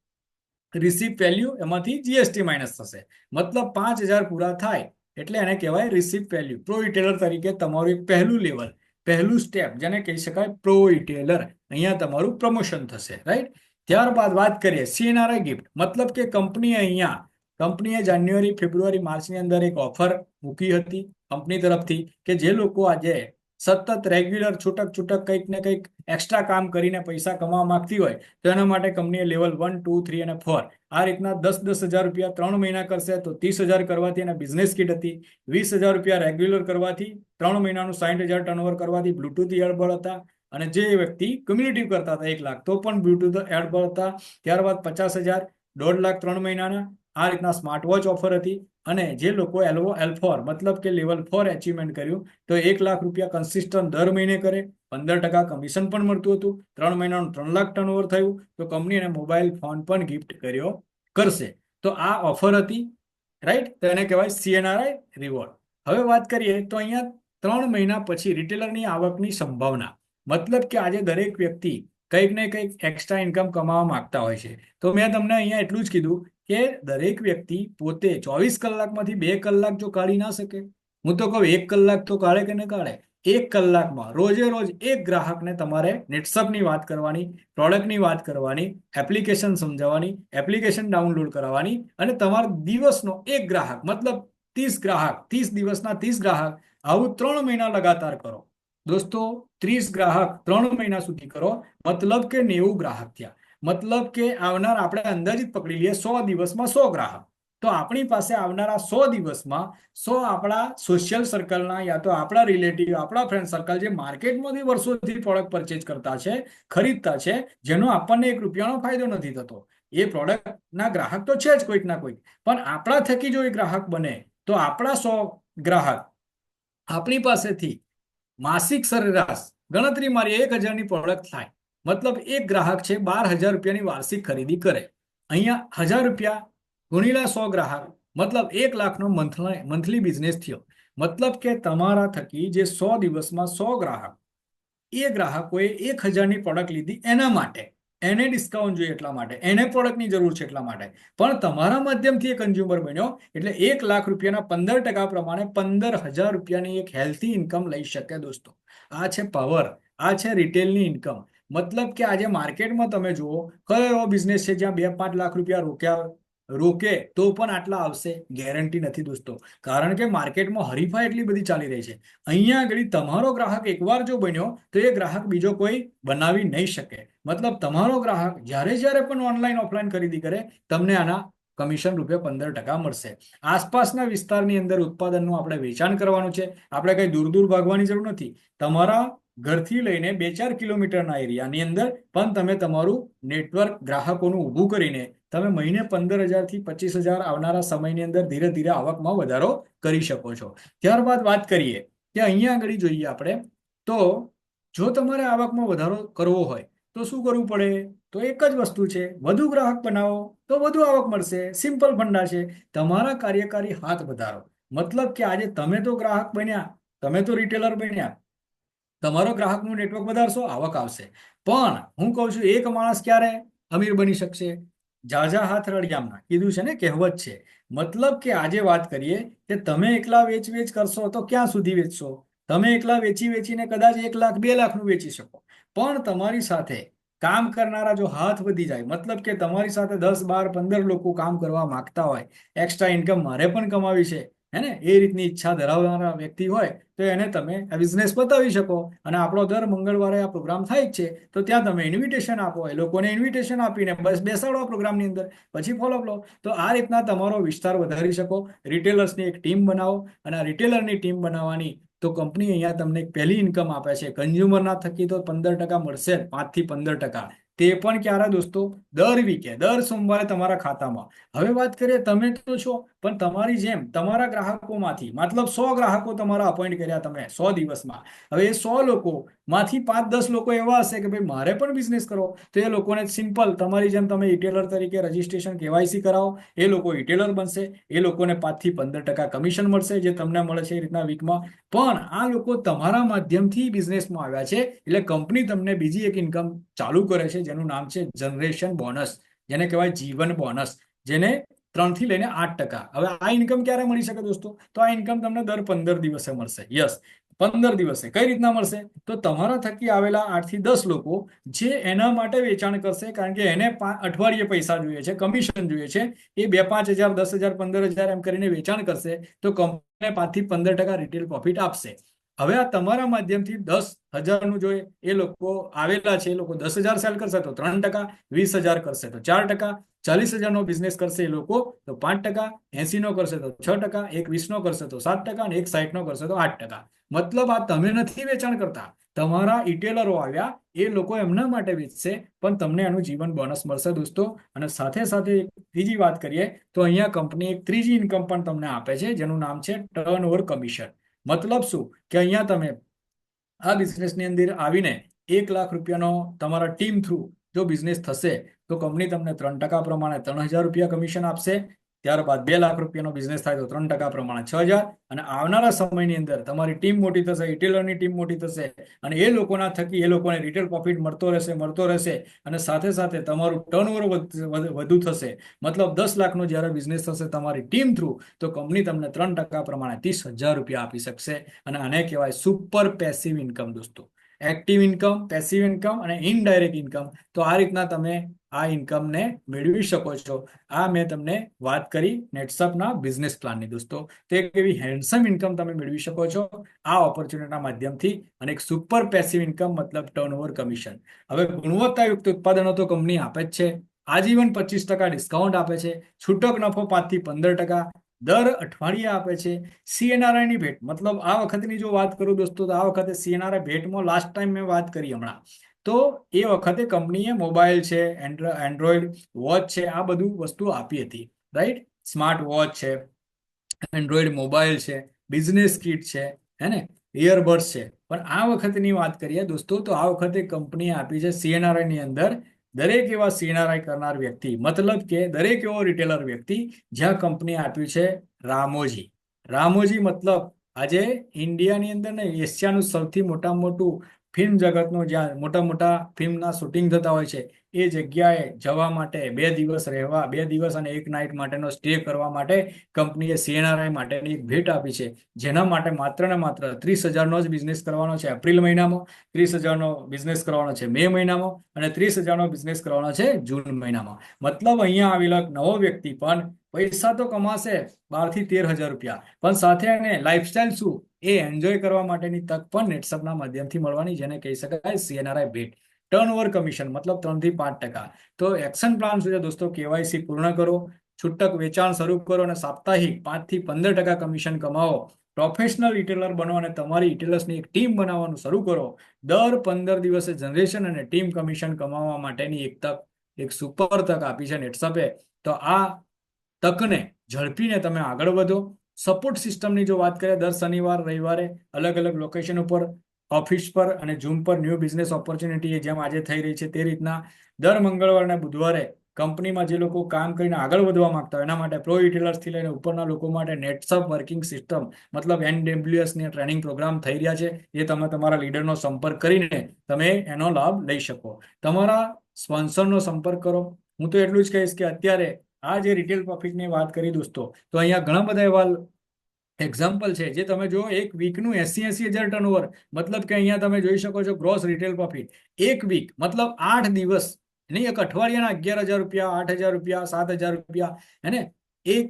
રિસીપ વેલ્યુ એમાંથી જીએસટી માઇનસ થશે. મતલબ 5000 પૂરા થાય એટલે એને કહેવાય રિસીપ વેલ્યુ. પ્રો રિટેલર તરીકે તમારું એક પહેલું લેવલ, પહેલું સ્ટેપ, જેને કહી શકાય પ્રો રિટેલર. અહીંયા તમારું પ્રમોશન થશે. રાઈટ. ત્યારબાદ વાત કરીએ સીએનઆરઆઈ ગિફ્ટ. મતલબ કે કંપનીએ જાન્યુઆરી, ફેબ્રુઆરી, માર્ચની અંદર એક ઓફર મૂકી હતી કંપની તરફથી કે જે લોકો આજે સતત રેગ્યુલર છૂટક કંઈક ને કંઈક એક્સ્ટ્રા કામ કરીને પૈસા કમાવા માંગતી હોય તો એના માટે કંપનીએ લેવલ 1, 2, 3 અને 4 આ રીતના 10,000 રૂપિયા 3 મહિના કરશે તો 30,000 કરવાથી અને બિઝનેસ કિટ હતી. 20,000 રૂપિયા રેગ્યુલર કરવાથી, 3 મહિનાનું 60,000 ટર્નઓવર કરવાથી બ્લુટૂથ ઇયરબડ હતા. અને જે વ્યક્તિ કમ્યુનિટી કરતા હતા 1 લાખ, તો પણ બ્લુટૂથ ઇયરબડ હતા. ત્યારબાદ 50,000, 1.5 લાખ 3 મહિનાના. આ રીતના સ્માર્ટ વોચ ઓફર હતી. અને જે લોકો L4 મતલબ કે લેવલ 4 અચીવમેન્ટ કર્યું તો 1 લાખ રૂપિયા કન્સિસ્ટન્ટ દર મહિને કરે, 15% કમિશન પણ મળતું હતું. 3 મહિનાનું 3 લાખ ટર્નઓવર થયું તો કંપની એને મોબાઈલ ફોન પણ ગિફ્ટ કર્યો કરશે. તો આ ઓફર હતી. રાઈટ. તો એને કહેવાય સીએનઆરઆઈ રિવોર્ડ. હવે વાત કરીએ તો અહીંયા 3 મહિના પછી રિટેલરની આવકની સંભાવના. મતલબ કે આજે દરેક વ્યક્તિ કંઈક ને કંઈક એક્સ્ટ્રા ઇન્કમ કમાવા માંગતા હોય છે. તો મેં તમને અહીંયા એટલું જ કીધું કે દરેક વ્યક્તિ પોતે 24 કલાકમાંથી 2 કલાક જો કાઢી ના શકે, હું તો કહું 1 કલાક તો કાઢે કે ન કાઢે. એક કલાકમાં રોજે રોજ એક ગ્રાહકને તમારે નેટસપની વાત કરવાની, પ્રોડક્ટની વાત કરવાની, એપ્લિકેશન સમજાવવાની, એપ્લિકેશન ડાઉનલોડ કરાવવાની, અને તમારા દિવસનો એક ગ્રાહક મતલબ 30 ગ્રાહક, 30 દિવસના 30 ગ્રાહક, આવું 3 મહિના લગાતાર કરો દોસ્તો. 30 ગ્રાહક 3 મહિના સુધી કરો, મતલબ કે 90 ગ્રાહક થયા. મતલબ કે આવનાર આપણે અંદાજિત પકડી લઈએ 100 દિવસમાં 100 ગ્રાહક. તો આપણી પાસે આવનારા 100 દિવસમાં 100 આપણા સોશિયલ સર્કલના, યા તો આપણા રિલેટિવ, આપણા ફ્રેન્ડ સર્કલ જે માર્કેટમાંથી વર્ષોથી પ્રોડક્ટ પરચેજ કરતા છે, ખરીદતા છે, જેનો આપણને 1 રૂપિયાનો ફાયદો નથી થતો, એ પ્રોડક્ટના ગ્રાહક તો છે જ કોઈક ના કોઈક, પણ આપણા થકી જો એ ગ્રાહક બને તો આપણા 100 ગ્રાહક આપણી પાસેથી માસિક સરેરાશ ગણતરી મારી 1,000ની પ્રોડક્ટ થાય. મતલબ એક ગ્રાહક છે 12,000 રૂપિયાની વાર્ષિક ખરીદી કરે. અહીંયા 1,000 રૂપિયા ગુણ્યા 100 ગ્રાહક, મતલબ 1 લાખનો મંથલી બિઝનેસ થયો. મતલબ કે તમારા થકી જે 100 દિવસમાં 100 ગ્રાહક, એ ગ્રાહકોએ 1,000ની પ્રોડક્ટ લીધી, એના માટે એને ડિસ્કાઉન્ટ જોઈએ, એટલા માટે એને પ્રોડક્ટની જરૂર છે, એટલા માટે. પણ તમારા માધ્યમથી એ કન્ઝ્યુમર બન્યો એટલે 1 લાખ રૂપિયાના 15% પ્રમાણે 15,000 રૂપિયાની એક હેલ્થી ઇન્કમ લઈ શકે દોસ્તો. આ છે પાવર, આ છે રિટેલની ઇન્કમ. મતલબ કે આજે માર્કેટમાં તમે જુઓ કયો એવો બિઝનેસ છે જ્યાં 2-5 લાખ રૂપિયા રોકે તો પણ આટલા આવશે? ગેરંટી નથી દોસ્તો, કારણ કે માર્કેટમાં હરીફાઈ એટલી બધી ચાલી રહી છે. અહીંયા આગળ તમારો ગ્રાહક એકવાર જો બન્યો તો એ ગ્રાહક બીજો કોઈ બનાવી નહીં શકે. મતલબ તમારો ગ્રાહક જ્યારે જ્યારે પણ ઓનલાઈન ઓફલાઈન ખરીદી કરે, તમને આના કમિશન રૂપે 15% મળશે. આસપાસના વિસ્તારની અંદર ઉત્પાદનનું આપણે વેચાણ કરવાનું છે. આપણે કઈ દૂર દૂર ભાગવાની જરૂર નથી. તમારા ઘરથી લઈને 2-4 કિલોમીટરના એરિયાની અંદર પણ તમે તમારું નેટવર્ક ગ્રાહકોનું ઊભું કરીને તમે મહિને 15,000 થી 25,000 આવનારા સમયની અંદર ધીરે ધીરે આવકમાં વધારો કરી શકો છો. ત્યારબાદ વાત કરીએ કે અહીંયા આગળ જોઈએ આપણે, તો જો તમારે આવકમાં વધારો કરવો હોય તો શું કરવું પડે? તો એક જ વસ્તુ છે, વધુ ગ્રાહક બનાવો તો વધુ આવક મળશે. સિમ્પલ ફંડા છે. તમારા કાર્યકારી હાથ વધારો. મતલબ કે આજે તમે તો ગ્રાહક બન્યા, તમે તો રિટેલર બન્યા, તમારો ગ્રાહકનું નેટવર્ક વધારશો, આવક આવશે. પણ હું કહું છું, એક માણસ ક્યારે અમીર બની શકશે? ઝાઝા હાથ રળિયામણા, કીધું છે ને, કહેવત છે. મતલબ કે આજે વાત કરીએ કે તમે એકલા વેચ કરશો તો ક્યાં સુધી વેચશો? તમે એકલા વેચીને કદાચ 1 લાખ 2 લાખનું વેચી શકો, પણ તમારી સાથે કામ કરનારા જો હાથ વધી જાય, મતલબ કે તમારી સાથે 10, 12, 15 લોકો કામ કરવા માંગતા હોય, એક્સ્ટ્રા ઇન્કમ મારે પણ કમાવી છે, હે ને, એ રીતની ઈચ્છા ધરાવનારા વ્યક્તિ હોય તો એને તમે આ બિઝનેસ બતાવી શકો. અને આપણો દર મંગળવારે આ પ્રોગ્રામ થાય જ છે, તો ત્યાં તમે ઇન્વિટેશન આપો, એ લોકોને ઇન્વિટેશન આપીને બસ બેસાડો પ્રોગ્રામની અંદર, પછી ફોલો લો. તો આ રીતના તમારો વિસ્તાર વધારી શકો. રિટેલર્સની એક ટીમ બનાવો, અને આ રિટેલરની ટીમ બનાવવાની તો કંપની અહીંયા તમને પહેલી ઇન્કમ આપે છે. કન્ઝ્યુમરના થકી તો 15% મળશે, 5 થી 15%. તે પણ ક્યારે દોસ્તો? દર વીકે, દર સોમવારે તમારા ખાતામાં. હવે વાત કરીએ, તમે તો છો, પણ તમારી જેમ તમારા ગ્રાહકોમાંથી, મતલબ 100 ગ્રાહકો તમારા અપોઇન્ટ કર્યા તમે 100 દિવસમાં. હવે એ 100 લોકોમાંથી 5-10 લોકો એવા હશે કે ભાઈ મારે પણ બિઝનેસ કરવો, તો એ લોકોને સિમ્પલ તમારી જેમ તમે રિટેલર તરીકે રજીસ્ટ્રેશન KYC કરાવો, એ લોકો રિટેલર બનશે. એ લોકોને 5 થી 15% કમિશન મળશે, જે તમને મળે છે એ રીતના વીકમાં. પણ આ લોકો તમારા માધ્યમથી બિઝનેસમાં આવ્યા છે, એટલે કંપની તમને બીજી એક ઇન્કમ ચાલુ કરે છે, જેનું નામ છે જનરેશન બોનસ, જેને કહેવાય જીવન બોનસ, જેને 3 થી લઈને 8%. હવે આ ઇન્કમ ક્યારે મળી શકે દોસ્તો? તો આ ઇન્કમ તમને દર 15 દિવસે મળશે. યસ, 15 દિવસે. કઈ રીતના મળશે? તો તમારા થકી આવેલા 8 થી 10 લોકો જે એના માટે વેચાણ કરશે, કારણ કે એને અઠવાડિયે પૈસા જોઈએ છે, કમિશન જોઈએ છે, એ 2-5 હજાર, 10,000, 15,000 એમ કરીને વેચાણ કરશે, તો કંપનીને 5 થી 15% રિટેલ પ્રોફિટ આપશે. હવે આ તમારા માધ્યમથી 10,000નું જો એ લોકો આવેલા છે, એ લોકો 10,000 સેલ કરશે તો 3%, 20,000 કરશે તો 4%, 40,000નો બિઝનેસ કરશે એ લોકો તો 5%, 80નો કરશે તો 6%, એક 20નો કરશે તો 7%, અને એક 60નો કરશે તો 8%. મતલબ આ તમે નથી વેચાણ કરતા, તમારા રિટેલરો આવ્યા, એ લોકો એમના માટે વેચશે, પણ તમને એનું જીવન બોનસ મળશે દોસ્તો. અને સાથે સાથે ત્રીજી વાત કરીએ તો અહીંયા કંપની એક ત્રીજી ઇન્કમ પણ તમને આપે છે, જેનું નામ છે ટર્નઓવર કમિશન. મતલબ શું કે અહીંયા તમે આ બિઝનેસની અંદર આવીને 1 લાખ રૂપિયાનો તમારા ટીમ થ્રુ જો બિઝનેસ થશે તો કંપની તમને 3% પ્રમાણે 3,000 રૂપિયા કમિશન આપશે. ત્યારબાદ 2 લાખ રૂપિયાનો બિઝનેસ થાય તો 3% પ્રમાણે 6,000, અને આવનારા સમયની અંદર તમારી ટીમ મોટી થશે, રિટેલરની ટીમ મોટી થશે, અને એ લોકોના થકી એ લોકોને રિટેલ પ્રોફિટ મળતો રહેશે, અને સાથે સાથે તમારું ટર્નઓવર વધુ થશે. મતલબ 10 લાખનો જ્યારે બિઝનેસ થશે તમારી ટીમ થ્રુ, તો કંપની તમને 3% પ્રમાણે 30,000 રૂપિયા આપી શકશે. અને આને કહેવાય સુપર પેસિવ ઇન્કમ દોસ્તો. એક્ટિવ ઇન્કમ, પેસિવ ઇન્કમ અને ઇનડાયરેક્ટ ઇન્કમ. તો આ રીતના તમે આ ઇન્કમને મેળવી શકો છો. આ મેં તમને વાત કરી નેટસપના બિઝનેસ પ્લાનની દોસ્તો. તો એક એવી હેન્ડસમ ઇન્કમ તમે મેળવી શકો છો આ ઓપોર્ચ્યુનિટીના માધ્યમથી. અને એક સુપર પેસિવ ઇન્કમ મતલબ ટર્નઓવર કમિશન. હવે ગુણવત્તાયુક્ત ઉત્પાદનો તો કંપની આપે જ છે. આજીવન 25% ડિસ્કાઉન્ટ આપે છે. છૂટક નફો 5 થી 15%. દર અઠવાડિયે આપે છે. CNRI ની ભેટ, મતલબ આ વખતની જો વાત કરું દોસ્તો, તો આ વખતે CNRI ભેટમાં લાસ્ટ ટાઈમ મેં વાત કરી હમણાં, તો એ વખતે કંપનીએ મોબાઈલ છે, એન્ડ્રોઈડ વોચ છે, આ બધું વસ્તુ આપી હતી. રાઈટ, સ્માર્ટ વોચ છે, એન્ડ્રોઈડ મોબાઈલ છે, બિઝનેસ કિટ છે, હે ને, ઇયરબડ્સ છે. પણ આ વખતની વાત કરીએ દોસ્તો, તો આ વખતે કંપનીએ આપી છે CNRI ની અંદર દરેક એવા CNRI કરનાર વ્યક્તિ, મતલબ કે દરેક એવો રિટેલર વ્યક્તિ જ્યાં કંપની આપ્યું છે રામોજી. રામોજી મતલબ આજે ઇન્ડિયાની અંદર ને એશિયાનું સૌથી મોટામાં મોટું ફિલ્મ જગતનું, જ્યાં મોટા મોટા ફિલ્મના શૂટિંગ થતા હોય છે, એ જગ્યાએ જવા માટે 2 દિવસ રહેવા, 2 દિવસ અને 1 નાઇટ માટેનો સ્ટે કરવા માટે કંપનીએ CNRI માટેની એક ભેટ આપી છે. જેના માટે માત્ર ને માત્ર 30,000નો જ બિઝનેસ કરવાનો છે એપ્રિલ મહિનામાં, 30,000નો બિઝનેસ કરવાનો છે મે મહિનામાં, અને 30,000નો બિઝનેસ કરવાનો છે જૂન મહિનામાં. મતલબ અહીંયા આવેલો નવો વ્યક્તિ પણ પૈસા તો કમાશે 12 થી 13,000 રૂપિયા, પણ સાથે એને લાઈફસ્ટાઈલ શું એ એન્જોય કરવા માટેની તક પણ નેટસપના માધ્યમથી મળવાની, જેને કહી શકાય CNRI ભેટ. ટર્નઓવર કમિશન મતલબ 3 થી 5%. તો એક્શન પ્લાન શું છે દોસ્તો? KYC પૂર્ણ કરો, છૂટક વેચાણ શરૂ કરો, અને સાપ્તાહિક 5 થી 15% કમિશન કમાવો. પ્રોફેશનલ રિટેલર બનો અને તમારી રિટેલર્સની એક ટીમ બનાવવાનું શરૂ કરો. દર 15 દિવસે જનરેશન અને ટીમ કમિશન કમાવા માટેની એક તક, એક સુપર તક આપી છે નેટસપે. તો આ તકને ઝડપીને તમે આગળ વધો. સપોર્ટ સિસ્ટમની જો વાત કરીએ, દર શનિવાર રવિવારે અલગ અલગ લોકેશન ઉપર, ઓફિસ પર અને ઝૂમ પર ન્યૂ બિઝનેસ ઓપોર્ચ્યુનિટી જેમ આજે થઈ રહી છે તે રીતના દર મંગળવાર અને બુધવારે કંપનીમાં જે લોકો કામ કરીને આગળ વધવા માંગતા હોય એના માટે પ્રો રિટેલર્સથી લઈને ઉપરના લોકો માટે નેટસપ વર્કિંગ સિસ્ટમ મતલબ NWS ની ટ્રેનિંગ પ્રોગ્રામ થઈ રહ્યા છે. એ તમે તમારા લીડરનો સંપર્ક કરીને તમે એનો લાભ લઈ શકો. તમારા સ્પોન્સરનો સંપર્ક કરો. હું તો એટલું જ કહીશ કે અત્યારે આ જે રિટેલ પ્રોફિટની વાત કરી દોસ્તો, તો અહીંયા ઘણા બધા એવા એક્ઝામ્પલ છે જે તમે જો એક વીકનું 80,000 ટર્નઓવર, મતલબ કે અહીંયા તમે જોઈ શકો છો ગ્રોસ રિટેલ પ્રોફિટ એક વીક મતલબ 8 દિવસ નહીં, એક અઠવાડિયાના 11,000 રૂપિયા, 8,000 રૂપિયા, 7,000 રૂપિયા, હે ને. એક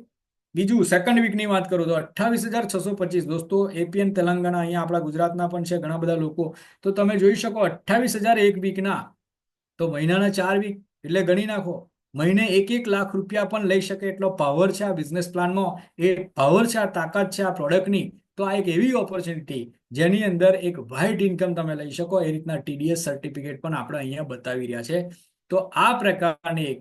બીજું સેકન્ડ વીકની વાત કરું તો 28,625 દોસ્તો. APN તેલંગાણા, અહીંયા આપણા ગુજરાતના પણ છે ઘણા બધા લોકો. તો તમે જોઈ શકો 28,000 એક વીકના, તો મહિનાના 4 વીક એટલે ગણી નાખો, મહિને 1 લાખ રૂપિયા પણ લઈ શકે એટલો પાવર છે આ બિઝનેસ પ્લાનમાં. એ પાવર છે, આ તાકાત છે આ પ્રોડક્ટની. તો આ એક એવી ઓપોર્ચ્યુનિટી જેની અંદર એક વ્હાઇટ ઇન્કમ તમે લઈ શકો. એ રીતના TDS સર્ટિફિકેટ પણ આપણે અહીંયા બતાવી રહ્યા છે. તો આ પ્રકારની એક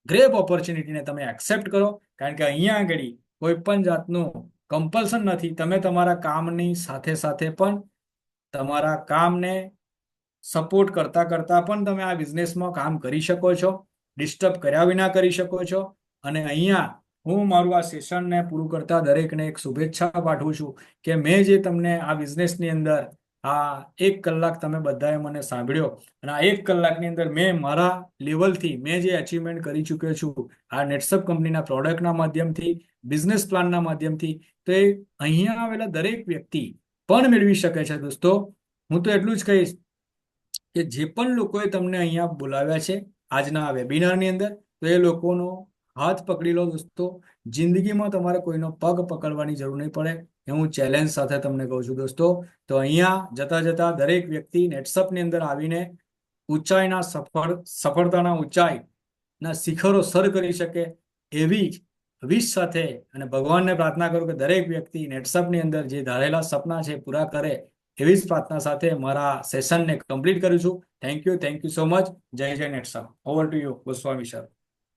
ગ્રેપ ઓપોર્ચ્યુનિટીને તમે એક્સેપ્ટ કરો, કારણ કે અહીંયા આગળ કોઈ પણ જાતનું કમ્પલ્શન નથી. તમે તમારા કામની સાથે સાથે પણ તમારા કામને સપોર્ટ કરતા કરતા પણ તમે આ બિઝનેસમાં કામ કરી શકો છો, ડિસ્ટર્બ કર્યા વિના કરી શકો છો. અને અહીંયા હું મારું આ સેશનને પૂરું કરતા દરેકને એક શુભેચ્છા પાઠવું છું કે મેં જે તમને આ બિઝનેસની અંદર આ 1 કલાક તમે બધાએ મને સાંભળ્યો, અને આ 1 કલાકની અંદર મેં મારા લેવલથી મેં જે અચીવમેન્ટ કરી ચૂક્યો છું આ નેટસપ કંપનીના પ્રોડક્ટના માધ્યમથી, બિઝનેસ પ્લાનના માધ્યમથી, તો એ અહીંયા આવેલા દરેક વ્યક્તિ પણ મેળવી શકે છે દોસ્તો. હું તો એટલું જ કહીશ કે જે પણ લોકોએ તમને અહીંયા બોલાવ્યા છે આજના આ વેબિનારની અંદર, તો એ લોકોનો હાથ પકડી લો દોસ્તો. જિંદગીમાં તમારે કોઈનો પગ પકડવાની જરૂર નહીં પડે, એ હું ચેલેન્જ સાથે તમને કહું છું દોસ્તો. તો અહીંયા જતા જતા દરેક વ્યક્તિ નેટસપની અંદર આવીને ઊંચાઈના સફળતાના ઊંચાઈના શિખરો સર કરી શકે એવી વિશ સાથે, અને ભગવાનને પ્રાર્થના કરું કે દરેક વ્યક્તિ નેટસપની અંદર જે ધારેલા સપના છે પૂરા કરે, એવી જ પ્રાર્થના સાથે મારા સેશનને કમ્પ્લીટ કરું છું. Thank you so much. Jai Jai Netsurf. Over to you Goswami sir.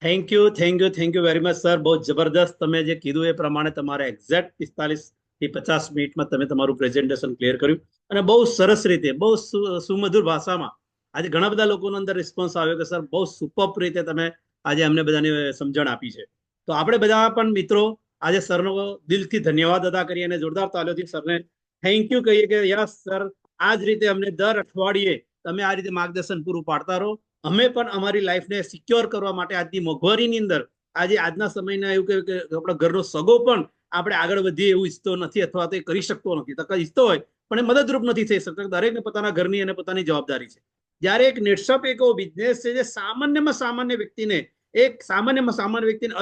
Thank you very much sir. બહુ જબરદસ્ત તમે જે કીધું એ પ્રમાણે તમારે એક્ઝેક્ટ 45 થી 50 મિનિટમાં તમે તમારું પ્રેઝન્ટેશન ક્લિયર કર્યું, અને બહુ સરસ રીતે, બહુ સુમધુર ભાષામાં. આજે ઘણા બધા લોકોનો અંદર રિસ્પોન્સ આવ્યો કે સર બહુ સુપર રીતે તમે આજે અમને બધાને સમજણ આપી છે. તો તો આપણે બધા પણ મિત્રો આજે સરનો દિલથી ધન્યવાદ અદા કરીએ અને જોરદાર તાલીઓથી સરને થેન્ક યુ કહીએ કે યસ સર, આ જ રીતે અમને દર અઠવાડિયે તમે આ રીતે માર્ગદર્શન પૂરું પાડતા રહો. અમે પણ અમારી લાઈફને સિક્યોર કરવા માટે આજની મોંઘવારીની અંદર આજે આજના સમયના એવું કે આપણા ઘરનો સગો પણ આપણે આગળ વધીએ એવું ઈચ્છતો નથી અથવા તો એ કરી શકતો નથી. તક ઈચ્છતો હોય પણ એ મદદરૂપ નથી થઈ શકતો. દરેકને પોતાના ઘરની અને પોતાની જવાબદારી છે. જ્યારે એક નેટશોપ એક એવો બિઝનેસ છે જે સામાન્યમાં સામાન્ય વ્યક્તિને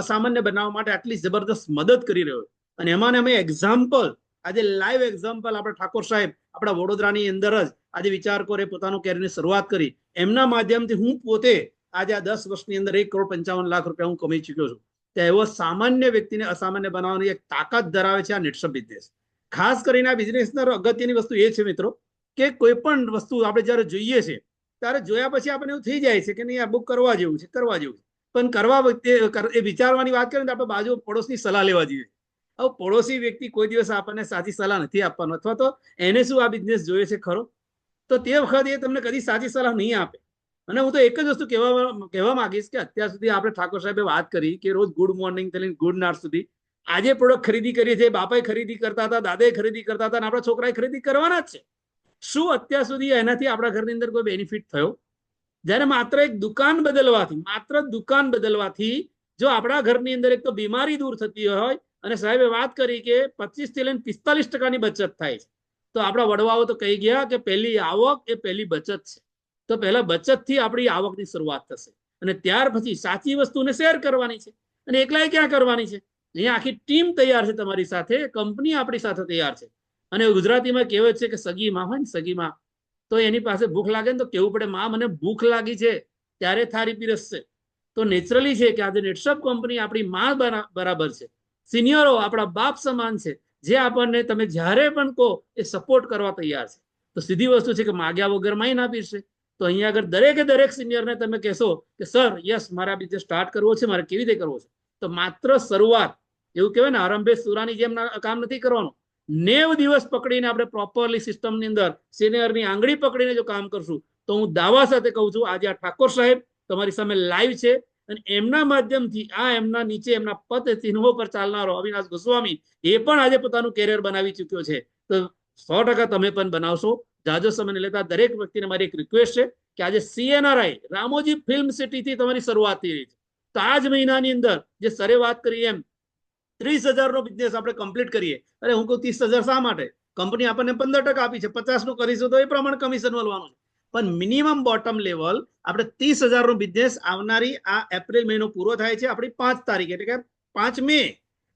અસામાન્ય બનાવવા માટે આટલી જબરદસ્ત મદદ કરી રહ્યો છે. અને એમાં અમે એક્ઝામ્પલ, આજે લાઈવ એક્ઝામ્પલ આપણે ઠાકોર સાહેબ આપણા વડોદરાની અંદર જ આજે વિચાર કરે પોતાનું કેરિયરની શરૂઆત કરી. એમના માધ્યમથી હું પોતે આજે આ 10 વર્ષની અંદર 1,55,00,000 રૂપિયા હું કમાઈ ચુક્યો છું. ત્યાં એવો સામાન્ય વ્યક્તિને અસામાન્ય બનાવવાની એક તાકાત ધરાવે છે આ નેટશોપ બિઝનેસ. ખાસ કરીને આ બિઝનેસના અગત્યની વસ્તુ એ છે મિત્રો કે કોઈ પણ વસ્તુ આપણે જ્યારે જોઈએ છે ત્યારે જોયા પછી આપણને એવું થઈ જાય છે કે નહીં આ બુક કરવા જેવું છે, પણ કરવા વખતે એ વિચારવાની વાત કરીએ તો આપણે બાજુ પડોશની સલાહ લેવા જોઈએ. હવે પડોશી વ્યક્તિ કોઈ દિવસ આપણને સાચી સલાહ નથી આપવાનો, અથવા તો એને શું આ બિઝનેસ જોઈએ છે ખરો, તો તે વખતે એ તમને કદી સાચી સલાહ નહીં આપે. અને હું તો એક જ વસ્તુ કહેવા માંગીશ કે અત્યાર સુધી આપણે ઠાકોર સાહેબે વાત કરી કે રોજ ગુડ મોર્નિંગ થી લઈને ગુડ નાઇટ સુધી આજે પ્રોડક્ટ ખરીદી કરીએ છીએ, બાપાએ ખરીદી કરતા હતા, દાદાએ ખરીદી કરતા હતા, અને આપણા છોકરાએ ખરીદી કરવાના જ છે. શું અત્યાર સુધી એનાથી આપણા ઘરની અંદર કોઈ બેનિફિટ થયો? જ્યારે માત્ર એક દુકાન બદલવાથી જો આપણા ઘરની અંદર એક તો બીમારી દૂર થતી હોય, અને સાહેબે વાત કરી કે 25 થી લઈને 45% બચત થાય છે, તો આપણા વડવાઓ તો કહી ગયા કે પહેલી આવક એ પહેલી બચત છે. તો પહેલા બચતથી આપણી આવકની શરૂઆત થશે, અને ત્યાર પછી સાચી વસ્તુને શેર કરવાની છે. અને એકલાએ ક્યાં કરવાની છે? અહીંયા આખી ટીમ તૈયાર છે તમારી સાથે, કંપની આપણી સાથે તૈયાર છે. અને ગુજરાતીમાં કહેવત છે કે સગી માં હોય ને, સગી માં, તો એની પાસે ભૂખ લાગે ને તો કેવું પડે, માં મને ભૂખ લાગી છે, ત્યારે થાળી પીરસશે. તો નેચરલી છે કે આજે નેટશોપ કંપની આપણી માં બરાબર છે. સિનિયરો આપણા બાપ સમાન છે, જે આપણને તમે જ્યારે પણ કહો એ સપોર્ટ કરવા તૈયાર છે. તો સીધી વસ્તુ છે કે માગ્યા વગર માં ના પીરશે. તો અહીંયા આગળ દરેક સિનિયરને તમે કહેશો કે સર યસ મારા બિઝનેસ સ્ટાર્ટ કરવો છે, મારે કેવી રીતે કરવો છે, તો માત્ર શરૂઆત, એવું કહેવાય ને આરંભે સુરાની જેમ કામ નથી કરવાનું. 90 દિવસ પકડીને આપણે પ્રોપરલી સિસ્ટમની અંદર સિનિયરની આંગળી પકડીને જો કામ કરશું તો હું દાવા સાથે કહું છું આજે આ ઠાકોર સાહેબ તમારી સામે લાઈવ છે, અને એમના માધ્યમથી એમના નીચે એમના પદ ચિહ્નો પર ચાલનારો અવિનાશ ગોસ્વામી એ પણ આજે પોતાનું કેરિયર બનાવી ચૂક્યો છે. તો 100% તમે પણ બનાવશો. જાજો સમય લેતા દરેક વ્યક્તિને મારી એક રિક્વેસ્ટ છે કે આજે CNRI રામોજી ફિલ્મ સિટી થી તમારી શરૂઆત થઈ રહી છે. તો આ જ મહિનાની અંદર જે સરે વાત કરી એમ 30,000 નો બિઝનેસ આપણે કમ્પ્લીટ કરીએ. અરે હું કહું 30,000 શા માટે? કંપની આપણને 15% આપી છે, 50 નું કરીશું તો એ પ્રમાણે કમિશન મળવાનું છે. પણ મિનિમમ બોટમ લેવલ આપણે 30,000 નો બિઝનેસ આવનારી આ એપ્રિલ મહિનો પૂરો થાય છે આપણી 5 તારીખ એટલે કે 5 મે.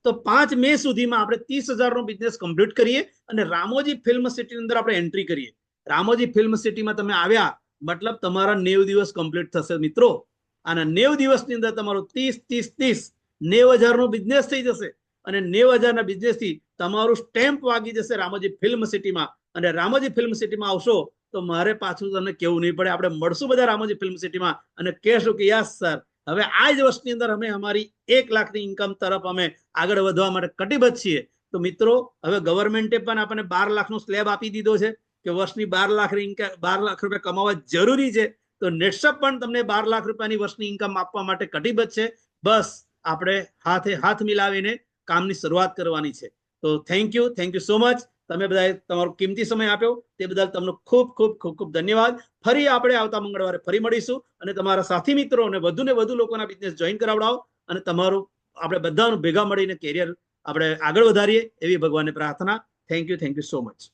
તો 5 મે સુધીમાં આપણે 30,000 નો બિઝનેસ કમ્પ્લીટ કરીએ અને રામોજી ફિલ્મ સિટી અંદર આપણે એન્ટ્રી કરીએ. રામોજી ફિલ્મ સિટીમાં તમે આવ્યા મતલબ તમારા 90 દિવસ કમ્પ્લીટ થશે મિત્રો. અને 90 દિવસની અંદર તમારું 90,000 નો બિઝનેસ થઈ જશે. અને 90,000 ના બિઝનેસ થી તમારું સ્ટેમ્પ વાગી જશે રામોજી ફિલ્મ સિટીમાં. અને રામોજી ફિલ્મ સિટીમાં આવશો તો મારે પાછું તમને કેવું નહીં પડે, આપણે મળશું બધા રામોજી ફિલ્મ સિટીમાં અને કહેશું કે યસ સર હવે આ જ વર્ષની અંદર અમે અમારી 1 લાખની ઇન્કમ તરફ અમે આગળ વધવા માટે કટિબદ્ધ છીએ. તો મિત્રો હવે ગવર્મેન્ટે પણ આપણને 12 લાખનો સ્લેબ આપી દીધો છે કે વર્ષની 12 લાખ રૂપિયા કમાવા જરૂરી છે. તો નેટશોપ પણ તમને 12 લાખ રૂપિયાની વર્ષની ઇન્કમ આપવા માટે કટિબદ્ધ છે. બસ આપણે હાથે હાથ મિલાવીને કામની શરૂઆત કરવાની છે. તો થેન્ક યુ સો મચ. તમે બધાએ તમારો કિંમતી સમય આપ્યો તે બદલ તમને ખૂબ ધન્યવાદ. ફરી આપણે આવતા મંગળવારે ફરી મળીશું અને તમારા સાથી મિત્રોને વધુ ને વધુ લોકોના બિઝનેસ જોઈન કરાવડાવો અને તમારું આપણે બધાનું ભેગા મળીને કેરિયર આપણે આગળ વધારીએ એવી ભગવાનને પ્રાર્થના. Thank you so much.